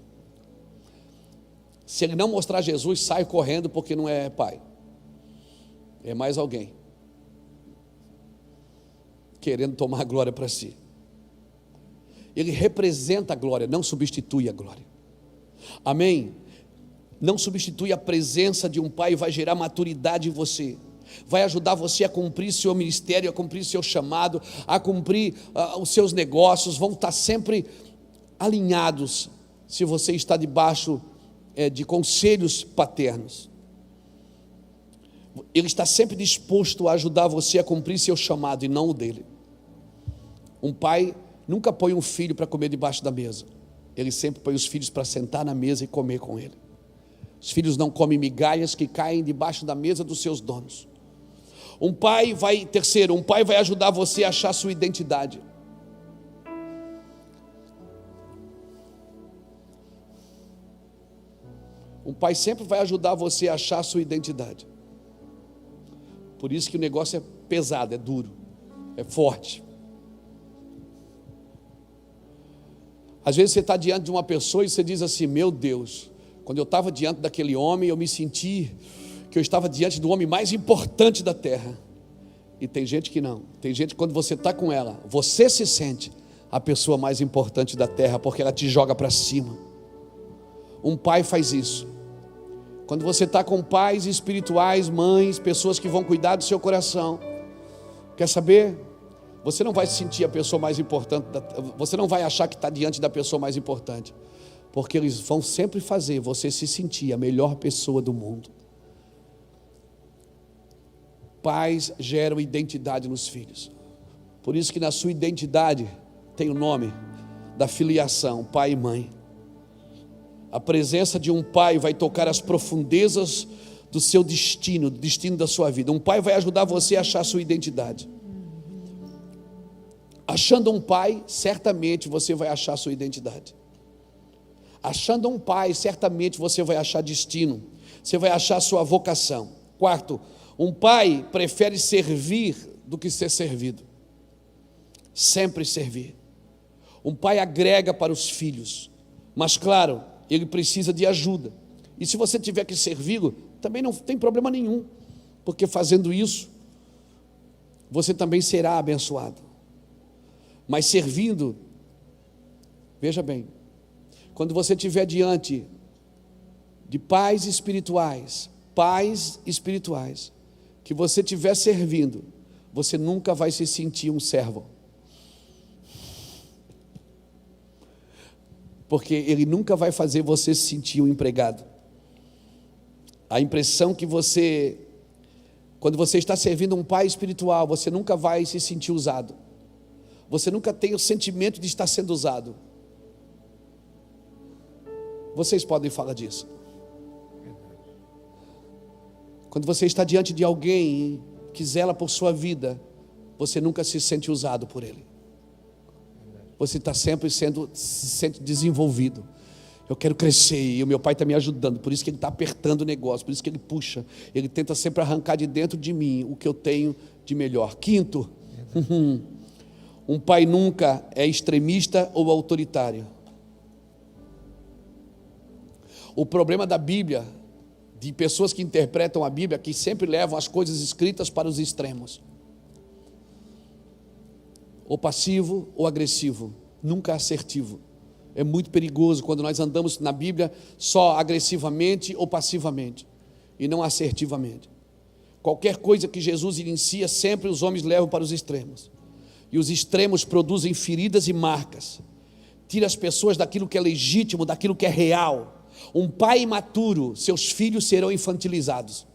Se ele não mostrar Jesus, sai correndo porque não é pai, é mais alguém querendo tomar a glória para si. Ele representa a glória, não substitui a glória. Amém? Não substitui a presença de um pai, vai gerar maturidade em você, vai ajudar você a cumprir seu ministério, a cumprir seu chamado, a cumprir os seus negócios, vão estar sempre alinhados, se você está debaixo de conselhos paternos. Ele está sempre disposto a ajudar você a cumprir seu chamado e não o dele. Um pai nunca põe um filho para comer debaixo da mesa, ele sempre põe os filhos para sentar na mesa e comer com ele. Os filhos não comem migalhas que caem debaixo da mesa dos seus donos. Um pai vai ajudar você a achar sua identidade. Um pai sempre vai ajudar você a achar sua identidade. Por isso que o negócio é pesado, é duro, é forte. Às vezes você está diante de uma pessoa e você diz assim, meu Deus, quando eu estava diante daquele homem, eu me senti que eu estava diante do homem mais importante da terra. E tem gente que não, tem gente que quando você está com ela, você se sente a pessoa mais importante da terra, porque ela te joga para cima. Um pai faz isso. Quando você está com pais espirituais, mães, pessoas que vão cuidar do seu coração, quer saber? Você não vai se sentir a pessoa mais importante, você não vai achar que está diante da pessoa mais importante, porque eles vão sempre fazer você se sentir a melhor pessoa do mundo. Pais geram identidade nos filhos, por isso que na sua identidade tem o nome da filiação, pai e mãe. A presença de um pai vai tocar as profundezas do seu destino, do destino da sua vida. Um pai vai ajudar você a achar a sua identidade. Achando um pai, certamente você vai achar a sua identidade. Achando um pai, certamente você vai achar destino, você vai achar a sua vocação. Quarto, um pai prefere servir do que ser servido. Sempre servir. Um pai agrega para os filhos, mas claro, ele precisa de ajuda. E se você tiver que servi-lo, também não tem problema nenhum, porque fazendo isso, você também será abençoado. Mas servindo, veja bem, quando você estiver diante de pais espirituais, que você estiver servindo, você nunca vai se sentir um servo. Porque ele nunca vai fazer você se sentir um empregado. A impressão que você, quando você está servindo um pai espiritual, você nunca vai se sentir usado. Você nunca tem o sentimento de estar sendo usado. Vocês podem falar disso. Quando você está diante de alguém que zela por sua vida, você nunca se sente usado por ele. Você está sempre se sente desenvolvido. Eu quero crescer e o meu pai está me ajudando, por isso que ele está apertando o negócio, por isso que ele puxa, ele tenta sempre arrancar de dentro de mim o que eu tenho de melhor. Quinto, um pai nunca é extremista ou autoritário. O problema da Bíblia, de pessoas que interpretam a Bíblia, que sempre levam as coisas escritas para os extremos. Ou passivo ou agressivo, nunca assertivo. É muito perigoso quando nós andamos na Bíblia só agressivamente ou passivamente, e não assertivamente. Qualquer coisa que Jesus inicia, sempre os homens levam para os extremos. E os extremos produzem feridas e marcas. Tira as pessoas daquilo que é legítimo, daquilo que é real. Um pai imaturo, seus filhos serão infantilizados.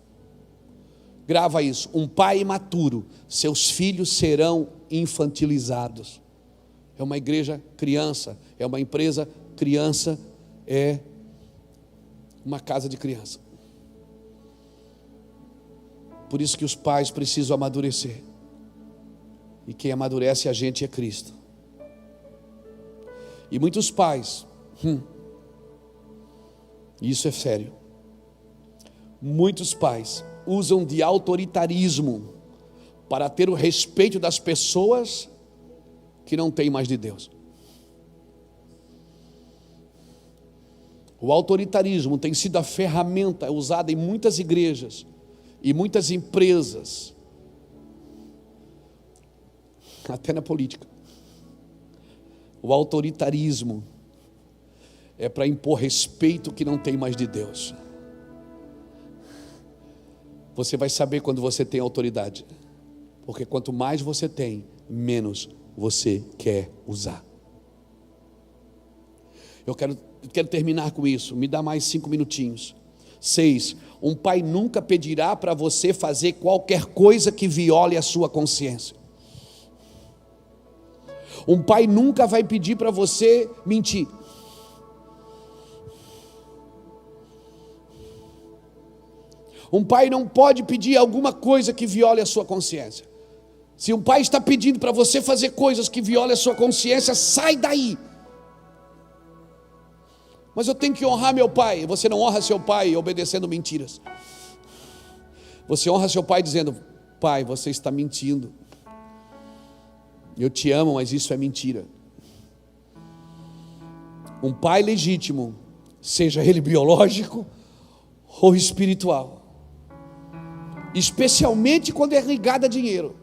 Grava isso, um pai imaturo, seus filhos serão infantilizados. É uma igreja criança, é uma empresa criança, é uma casa de criança. Por isso que os pais precisam amadurecer. E quem amadurece a gente é Cristo. E muitos pais, isso é sério, muitos pais usam de autoritarismo para ter o respeito das pessoas que não têm mais de Deus. O autoritarismo tem sido a ferramenta usada em muitas igrejas e muitas empresas, até na política. O autoritarismo é para impor respeito que não tem mais de Deus. Você vai saber quando você tem autoridade, porque quanto mais você tem, menos você quer usar. Eu quero terminar com isso, me dá mais 5 minutinhos. 6, um pai nunca pedirá para você fazer qualquer coisa que viole a sua consciência. Um pai nunca vai pedir para você mentir. Um pai não pode pedir alguma coisa que viole a sua consciência. Se um pai está pedindo para você fazer coisas que violem a sua consciência, sai daí. Mas eu tenho que honrar meu pai. Você não honra seu pai obedecendo mentiras. Você honra seu pai dizendo: pai, você está mentindo. Eu te amo, mas isso é mentira. Um pai legítimo, seja ele biológico ou espiritual, especialmente quando é ligado a dinheiro,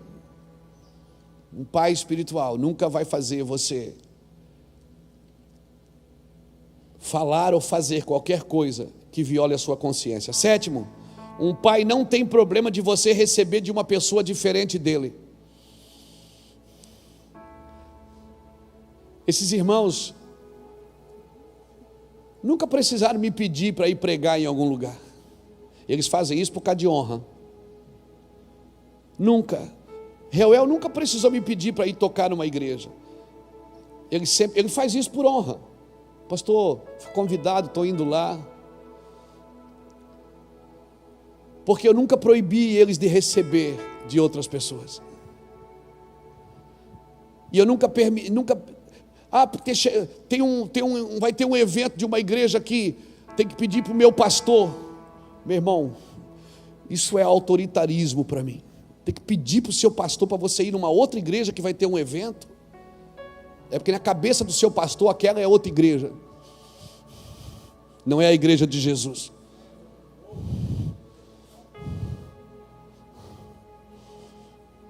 um pai espiritual nunca vai fazer você falar ou fazer qualquer coisa que viole a sua consciência. 7, um pai não tem problema de você receber de uma pessoa diferente dele. Esses irmãos nunca precisaram me pedir para ir pregar em algum lugar. Eles fazem isso por causa de honra. Nunca. Reuel nunca precisou me pedir para ir tocar numa igreja. Ele faz isso por honra. Pastor, fui convidado, estou indo lá. Porque eu nunca proibi eles de receber de outras pessoas. E eu nunca porque vai ter um evento de uma igreja aqui, tem que pedir para o meu pastor. Meu irmão, isso é autoritarismo para mim. Tem que pedir para o seu pastor para você ir numa outra igreja que vai ter um evento. É porque na cabeça do seu pastor aquela é outra igreja. Não é a igreja de Jesus.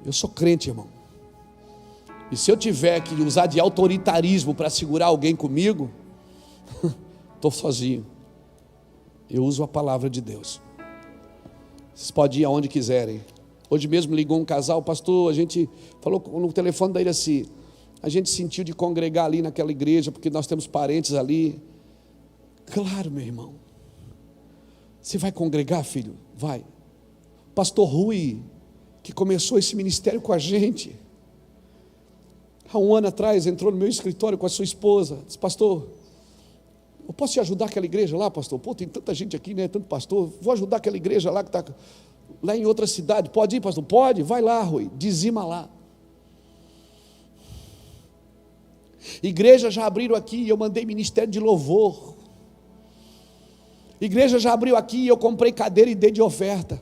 Eu sou crente, irmão. E se eu tiver que usar de autoritarismo para segurar alguém comigo, estou sozinho. Eu uso a palavra de Deus. Vocês podem ir aonde quiserem. Hoje mesmo ligou um casal, pastor, a gente falou no telefone da Iraci, a gente sentiu de congregar ali naquela igreja, porque nós temos parentes ali. Claro, meu irmão. Você vai congregar, filho? Vai. Pastor Rui, que começou esse ministério com a gente, há um ano atrás, entrou no meu escritório com a sua esposa, disse, pastor, eu posso te ajudar aquela igreja lá, pastor? Pô, tem tanta gente aqui, né? Tanto pastor, vou ajudar aquela igreja lá que está lá em outra cidade. Pode ir, pastor? Pode, vai lá, Rui, dizima lá. Igreja já abriram aqui e eu mandei ministério de louvor. Igreja já abriu aqui e eu comprei cadeira e dei de oferta.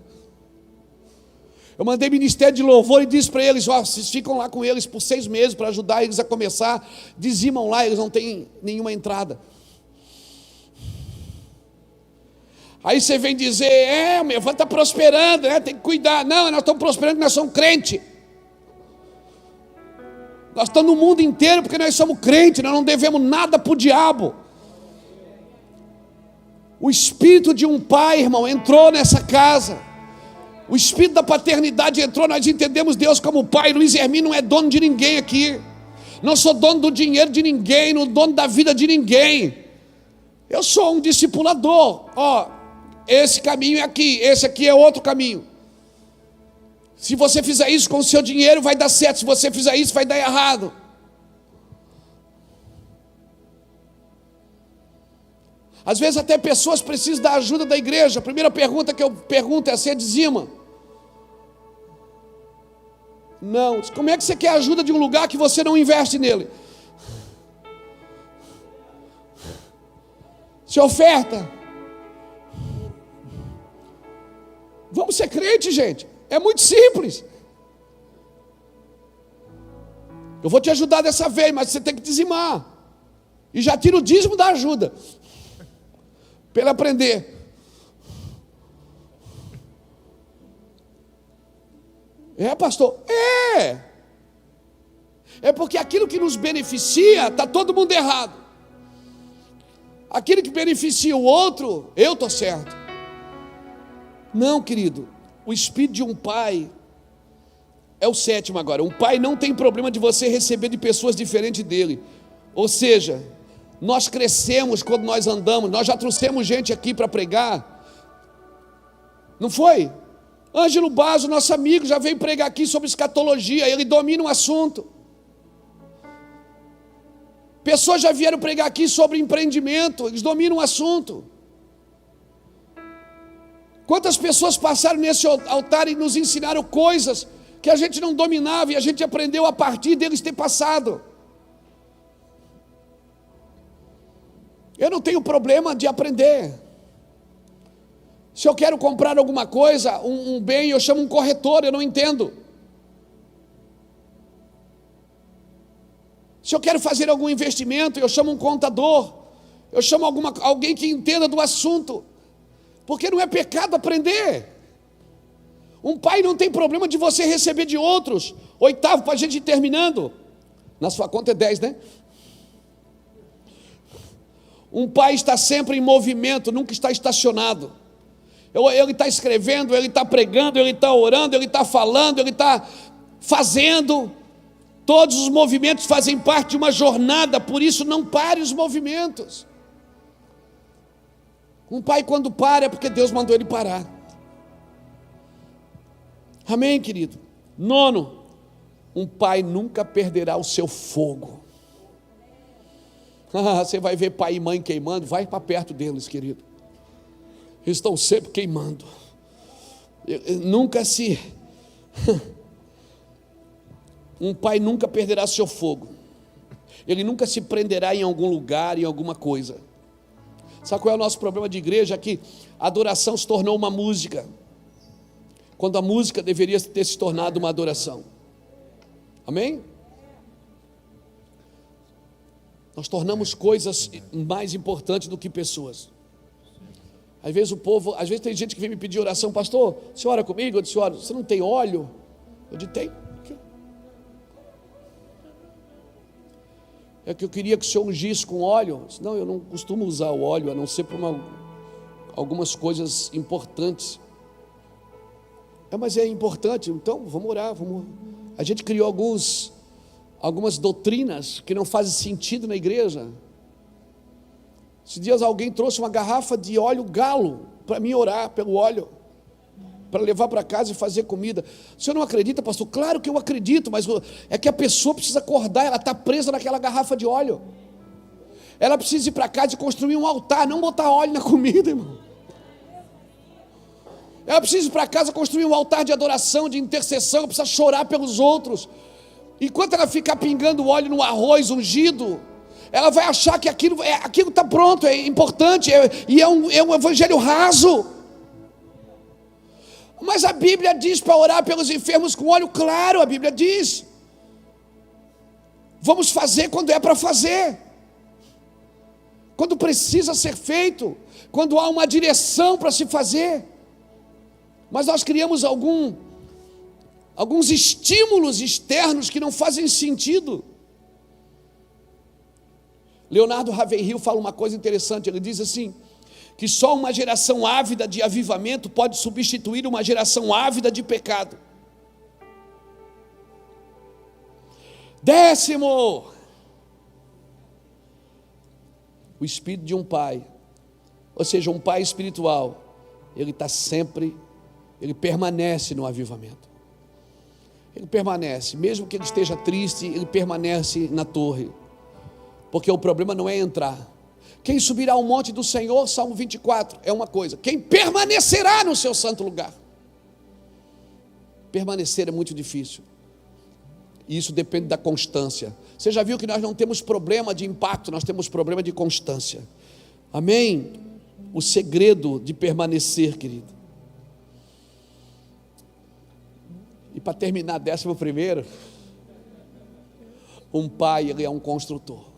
Eu mandei ministério de louvor e disse para eles, ó, vocês ficam lá com eles por 6 meses para ajudar eles a começar, dizimam lá, eles não têm nenhuma entrada. Aí você vem dizer, meu avô está prosperando, tem que cuidar. Não, nós estamos prosperando porque nós somos crentes. Nós estamos no mundo inteiro porque nós somos crentes, nós não devemos nada para o diabo. O espírito de um pai, irmão, entrou nessa casa. O espírito da paternidade entrou, nós entendemos Deus como pai. Luiz Hermínio não é dono de ninguém aqui. Não sou dono do dinheiro de ninguém, não dono da vida de ninguém. Eu sou um discipulador. Ó, esse caminho é aqui, esse aqui é outro caminho. Se você fizer isso com o seu dinheiro, vai dar certo. Se você fizer isso, vai dar errado. Às vezes até pessoas precisam da ajuda da igreja. A primeira pergunta que eu pergunto é: você dizima? Não. Como é que você quer ajuda de um lugar que você não investe nele? Se oferta. Vamos ser crente, gente. É muito simples. Eu vou te ajudar dessa vez, mas você tem que dizimar. E já tira o dízimo da ajuda. Para ele aprender. Pastor? É porque aquilo que nos beneficia, está todo mundo errado. Aquilo que beneficia o outro, eu estou certo. Não, querido. O espírito de um pai é o 7º agora. Um pai não tem problema de você receber de pessoas diferentes dele. Ou seja, nós crescemos quando nós andamos. Nós já trouxemos gente aqui para pregar. Não foi? Ângelo Basso, nosso amigo, já veio pregar aqui sobre escatologia. Ele domina o assunto. Pessoas já vieram pregar aqui sobre empreendimento. Eles dominam o assunto. Quantas pessoas passaram nesse altar e nos ensinaram coisas que a gente não dominava e a gente aprendeu a partir deles ter passado. Eu não tenho problema de aprender. Se eu quero comprar alguma coisa, um bem, eu chamo um corretor, eu não entendo. Se eu quero fazer algum investimento, eu chamo um contador, eu chamo alguém que entenda do assunto. Porque não é pecado aprender. Um pai não tem problema de você receber de outros. 8º, para a gente ir terminando. Na sua conta é 10, né? Um pai está sempre em movimento, nunca está estacionado. Ele está escrevendo, ele está pregando, ele está orando, ele está falando, ele está fazendo. Todos os movimentos fazem parte de uma jornada, por isso não pare os movimentos. Um pai quando para é porque Deus mandou ele parar. Amém, querido? 9, um pai nunca perderá o seu fogo. Você vai ver pai e mãe queimando, vai para perto deles, querido. Eles estão sempre queimando. Nunca se... Um pai nunca perderá seu fogo. Ele nunca se prenderá em algum lugar, em alguma coisa. Sabe qual é o nosso problema de igreja? É que a adoração se tornou uma música, quando a música deveria ter se tornado uma adoração. Amém? Nós tornamos coisas mais importantes do que pessoas. Às vezes tem gente que vem me pedir oração. Pastor, você ora comigo? Eu disse, ora, você não tem óleo? Eu disse, tem. É que eu queria que o senhor ungisse com óleo. Não, eu não costumo usar o óleo, a não ser para algumas coisas importantes. Mas é importante, então vamos orar. A gente criou algumas doutrinas que não fazem sentido na igreja. Esses dias alguém trouxe uma garrafa de óleo galo para mim orar pelo óleo, para levar para casa e fazer comida. O senhor não acredita, pastor? Claro que eu acredito, mas é que a pessoa precisa acordar, ela está presa naquela garrafa de óleo. Ela precisa ir para casa e construir um altar, não botar óleo na comida, irmão. Ela precisa ir para casa construir um altar de adoração, de intercessão, ela precisa chorar pelos outros. Enquanto ela ficar pingando óleo no arroz ungido, ela vai achar que aquilo está pronto, é importante, é um evangelho raso. Mas a Bíblia diz para orar pelos enfermos com óleo claro, a Bíblia diz. Vamos fazer quando é para fazer, quando precisa ser feito, quando há uma direção para se fazer. Mas nós criamos alguns estímulos externos que não fazem sentido. Leonardo Ravenhill fala uma coisa interessante, ele diz assim, que só uma geração ávida de avivamento pode substituir uma geração ávida de pecado. 10º, o espírito de um pai, ou seja, um pai espiritual, ele permanece no avivamento. Ele permanece, mesmo que ele esteja triste, ele permanece na torre. Porque o problema não é entrar. Quem subirá ao monte do Senhor, Salmo 24, é uma coisa. Quem permanecerá no seu santo lugar? Permanecer é muito difícil. E isso depende da constância. Você já viu que nós não temos problema de impacto, nós temos problema de constância. Amém? O segredo de permanecer, querido. E para terminar, 11º, um pai, ele é um construtor.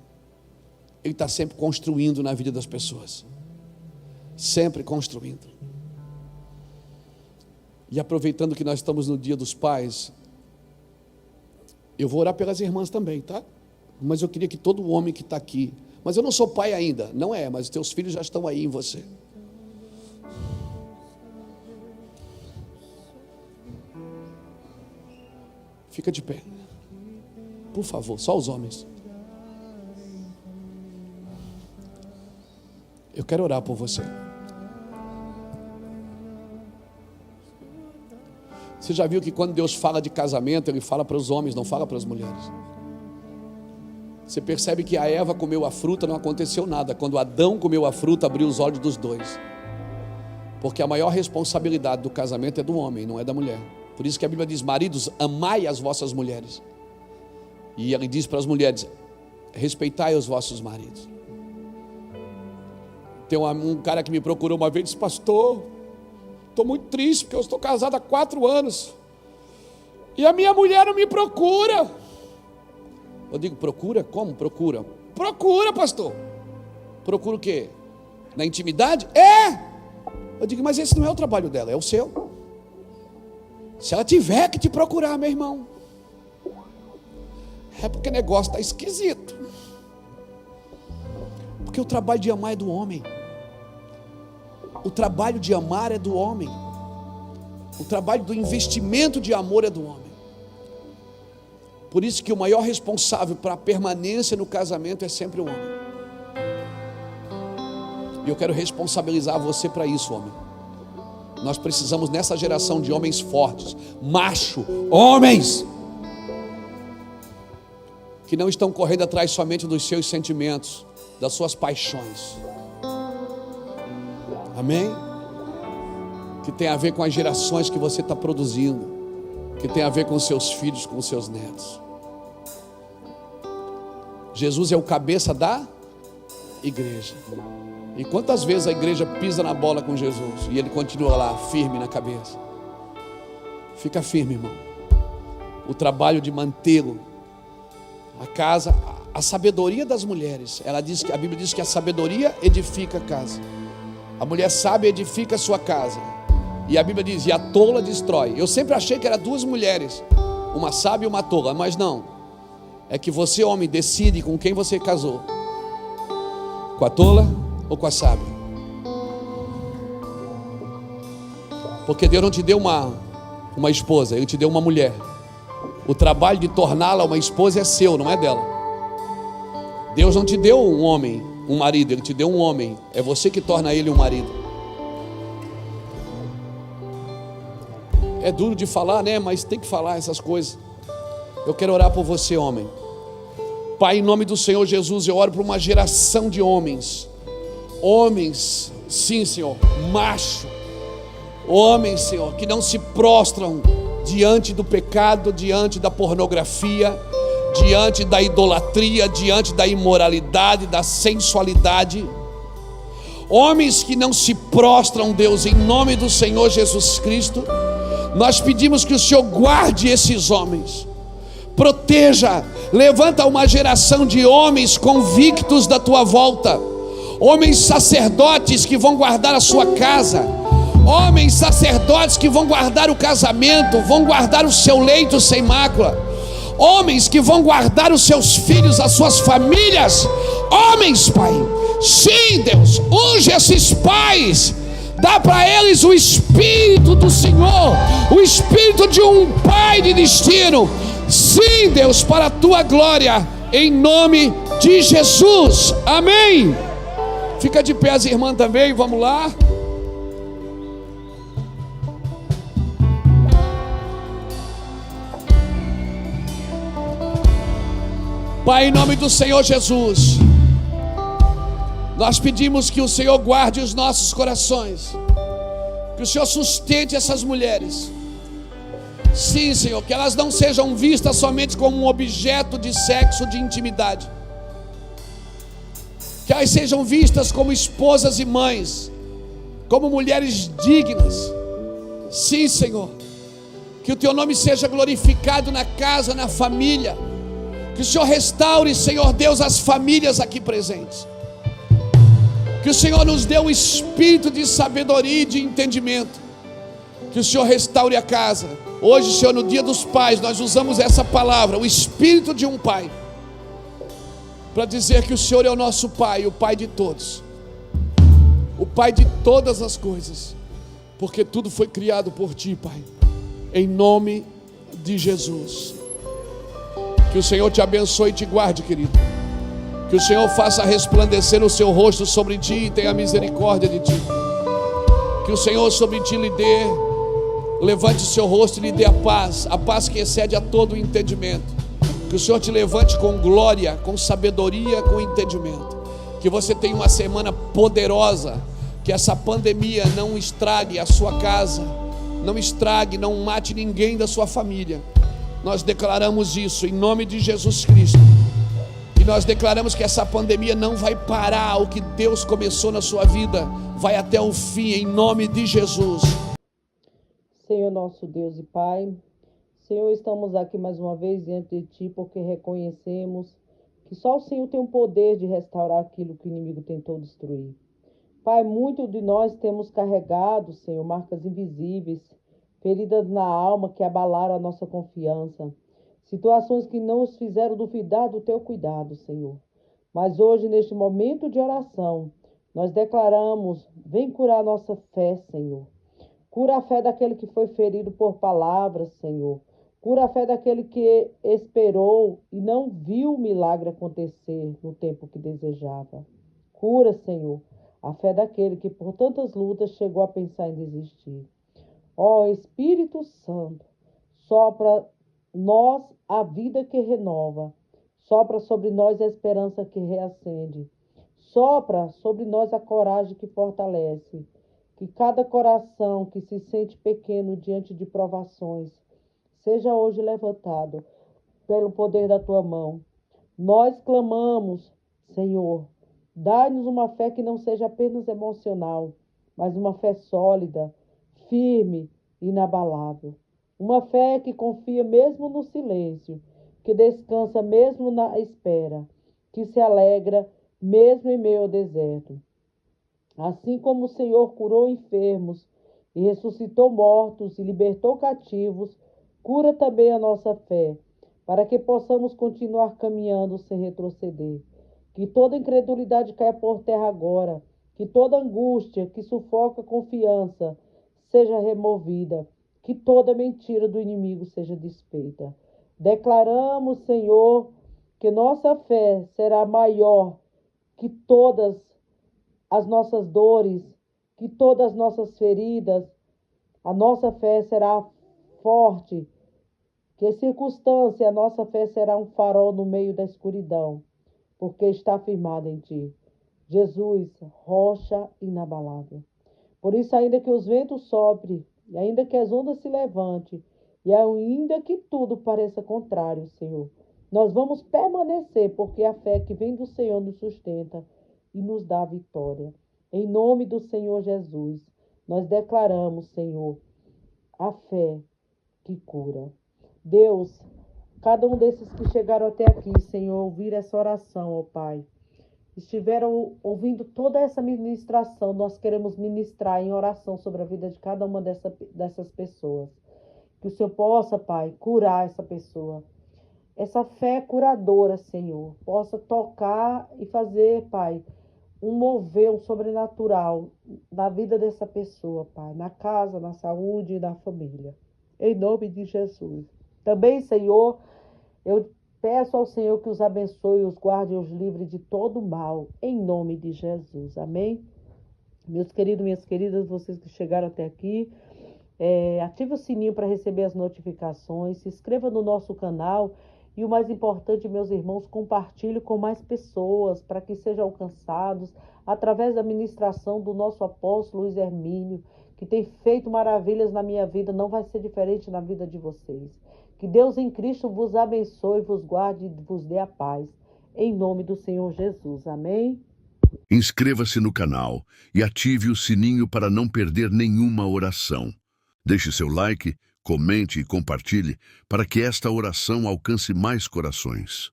Ele está sempre construindo na vida das pessoas, sempre construindo. E aproveitando que nós estamos no dia dos pais, eu vou orar pelas irmãs também, tá? Mas eu queria que todo homem que está aqui, mas eu não sou pai ainda, não é, mas os teus filhos já estão aí em você. Fica de pé, por favor, só os homens. Eu quero orar por você. Você já viu que quando Deus fala de casamento, Ele fala para os homens, não fala para as mulheres. Você percebe que a Eva comeu a fruta, não aconteceu nada. Quando Adão comeu a fruta, abriu os olhos dos dois. Porque a maior responsabilidade do casamento é do homem, não é da mulher. Por isso que a Bíblia diz, maridos, amai as vossas mulheres. E Ele diz para as mulheres, respeitai os vossos maridos. Tem um cara que me procurou uma vez e disse, pastor, estou muito triste porque eu estou casado há 4 anos e a minha mulher não me procura. Eu digo, procura? Como procura? Procura, pastor. Procura o quê? Na intimidade? É! Eu digo, mas esse não é o trabalho dela, é o seu. Se ela tiver que te procurar, meu irmão, é porque o negócio está esquisito. Porque o trabalho de amar é do homem. O trabalho de amar é do homem. O trabalho do investimento de amor é do homem. Por isso que o maior responsável para a permanência no casamento é sempre o homem. E eu quero responsabilizar você para isso, homem. Nós precisamos nessa geração de homens fortes, macho, homens, que não estão correndo atrás somente dos seus sentimentos, das suas paixões. Amém? Que tem a ver com as gerações que você está produzindo, que tem a ver com os seus filhos, com os seus netos. Jesus é o cabeça da igreja. E quantas vezes a igreja pisa na bola com Jesus e ele continua lá, firme na cabeça? Fica firme, irmão. O trabalho de mantê-lo, a casa, a sabedoria das mulheres. A Bíblia diz que a sabedoria edifica a casa. A mulher sábia edifica a sua casa. E a Bíblia diz, e a tola destrói. Eu sempre achei que eram 2 mulheres, uma sábia e uma tola, mas não. É que você, homem, decide com quem você casou. Com a tola ou com a sábia? Porque Deus não te deu uma esposa, Ele te deu uma mulher. O trabalho de torná-la uma esposa é seu, não é dela. Deus não te deu um homem, um marido, Ele te deu um homem. É você que torna ele um marido. É duro de falar, né? Mas tem que falar essas coisas. Eu quero orar por você, homem. Pai, em nome do Senhor Jesus, eu oro por uma geração de homens. Homens, sim, Senhor, macho. Homens, Senhor, que não se prostram diante do pecado, diante da pornografia, diante da idolatria, diante da imoralidade, da sensualidade. Homens que não se prostram, Deus, em nome do Senhor Jesus Cristo. Nós pedimos que o Senhor guarde esses homens, proteja, levanta uma geração de homens convictos da tua volta, homens sacerdotes que vão guardar a sua casa, homens sacerdotes que vão guardar o casamento, vão guardar o seu leito sem mácula, homens que vão guardar os seus filhos, as suas famílias, homens, Pai, sim, Deus, unge esses pais, dá para eles o Espírito do Senhor, o Espírito de um Pai de destino, sim, Deus, para a Tua glória, em nome de Jesus, amém. Fica de pé as irmãs também, vamos lá. Pai, em nome do Senhor Jesus, nós pedimos que o Senhor guarde os nossos corações, que o Senhor sustente essas mulheres. Sim, Senhor, que elas não sejam vistas somente como um objeto de sexo, de intimidade, que elas sejam vistas como esposas e mães, como mulheres dignas. Sim, Senhor, que o Teu nome seja glorificado na casa, na família, que o Senhor restaure, Senhor Deus, as famílias aqui presentes, que o Senhor nos dê um espírito de sabedoria e de entendimento, que o Senhor restaure a casa. Hoje, Senhor, no dia dos pais, nós usamos essa palavra, o espírito de um pai, para dizer que o Senhor é o nosso Pai, o Pai de todos, o Pai de todas as coisas, porque tudo foi criado por Ti, Pai, em nome de Jesus. Que o Senhor te abençoe e te guarde, querido. Que o Senhor faça resplandecer o seu rosto sobre ti e tenha misericórdia de ti. Que o Senhor sobre ti lhe dê, levante o seu rosto e lhe dê a paz que excede a todo o entendimento. Que o Senhor te levante com glória, com sabedoria, com entendimento. Que você tenha uma semana poderosa. Que essa pandemia não estrague a sua casa, não estrague, não mate ninguém da sua família. Nós declaramos isso em nome de Jesus Cristo. E nós declaramos que essa pandemia não vai parar. O que Deus começou na sua vida vai até o fim, em nome de Jesus. Senhor nosso Deus e Pai, Senhor, estamos aqui mais uma vez diante de Ti, porque reconhecemos que só o Senhor tem o poder de restaurar aquilo que o inimigo tentou destruir. Pai, muitos de nós temos carregado, Senhor, marcas invisíveis, feridas na alma que abalaram a nossa confiança, situações que não nos fizeram duvidar do Teu cuidado, Senhor. Mas hoje, neste momento de oração, nós declaramos, vem curar nossa fé, Senhor. Cura a fé daquele que foi ferido por palavras, Senhor. Cura a fé daquele que esperou e não viu o milagre acontecer no tempo que desejava. Cura, Senhor, a fé daquele que por tantas lutas chegou a pensar em desistir. Ó Espírito Santo, sopra nós a vida que renova, sopra sobre nós a esperança que reacende, sopra sobre nós a coragem que fortalece, que cada coração que se sente pequeno diante de provações seja hoje levantado pelo poder da Tua mão. Nós clamamos, Senhor, dá-nos uma fé que não seja apenas emocional, mas uma fé sólida, firme, inabalável. Uma fé que confia mesmo no silêncio, que descansa mesmo na espera, que se alegra mesmo em meio ao deserto. Assim como o Senhor curou enfermos e ressuscitou mortos e libertou cativos, cura também a nossa fé, para que possamos continuar caminhando sem retroceder. Que toda incredulidade caia por terra agora, que toda angústia que sufoca a confiança seja removida, que toda mentira do inimigo seja desfeita. Declaramos, Senhor, que nossa fé será maior que todas as nossas dores, que todas as nossas feridas. A nossa fé será forte, que circunstância, a nossa fé será um farol no meio da escuridão, porque está firmada em Ti. Jesus, rocha inabalável. Por isso, ainda que os ventos soprem, e ainda que as ondas se levantem, e ainda que tudo pareça contrário, Senhor, nós vamos permanecer, porque a fé que vem do Senhor nos sustenta e nos dá vitória. Em nome do Senhor Jesus, nós declaramos, Senhor, a fé que cura. Deus, cada um desses que chegaram até aqui, Senhor, ouvir essa oração, ó Pai, estiveram ouvindo toda essa ministração, nós queremos ministrar em oração sobre a vida de cada uma dessas pessoas. Que o Senhor possa, Pai, curar essa pessoa. Essa fé curadora, Senhor, possa tocar e fazer, Pai, um mover, um sobrenatural na vida dessa pessoa, Pai, na casa, na saúde e na família. Em nome de Jesus. Também, Senhor, eu peço ao Senhor que os abençoe, os guarde e os livre de todo mal, em nome de Jesus. Amém? Meus queridos, minhas queridas, vocês que chegaram até aqui, ative o sininho para receber as notificações, se inscreva no nosso canal e o mais importante, meus irmãos, compartilhe com mais pessoas para que sejam alcançados através da ministração do nosso apóstolo Luiz Hermínio, que tem feito maravilhas na minha vida, não vai ser diferente na vida de vocês. Que Deus em Cristo vos abençoe, vos guarde e vos dê a paz. Em nome do Senhor Jesus. Amém? Inscreva-se no canal e ative o sininho para não perder nenhuma oração. Deixe seu like, comente e compartilhe para que esta oração alcance mais corações.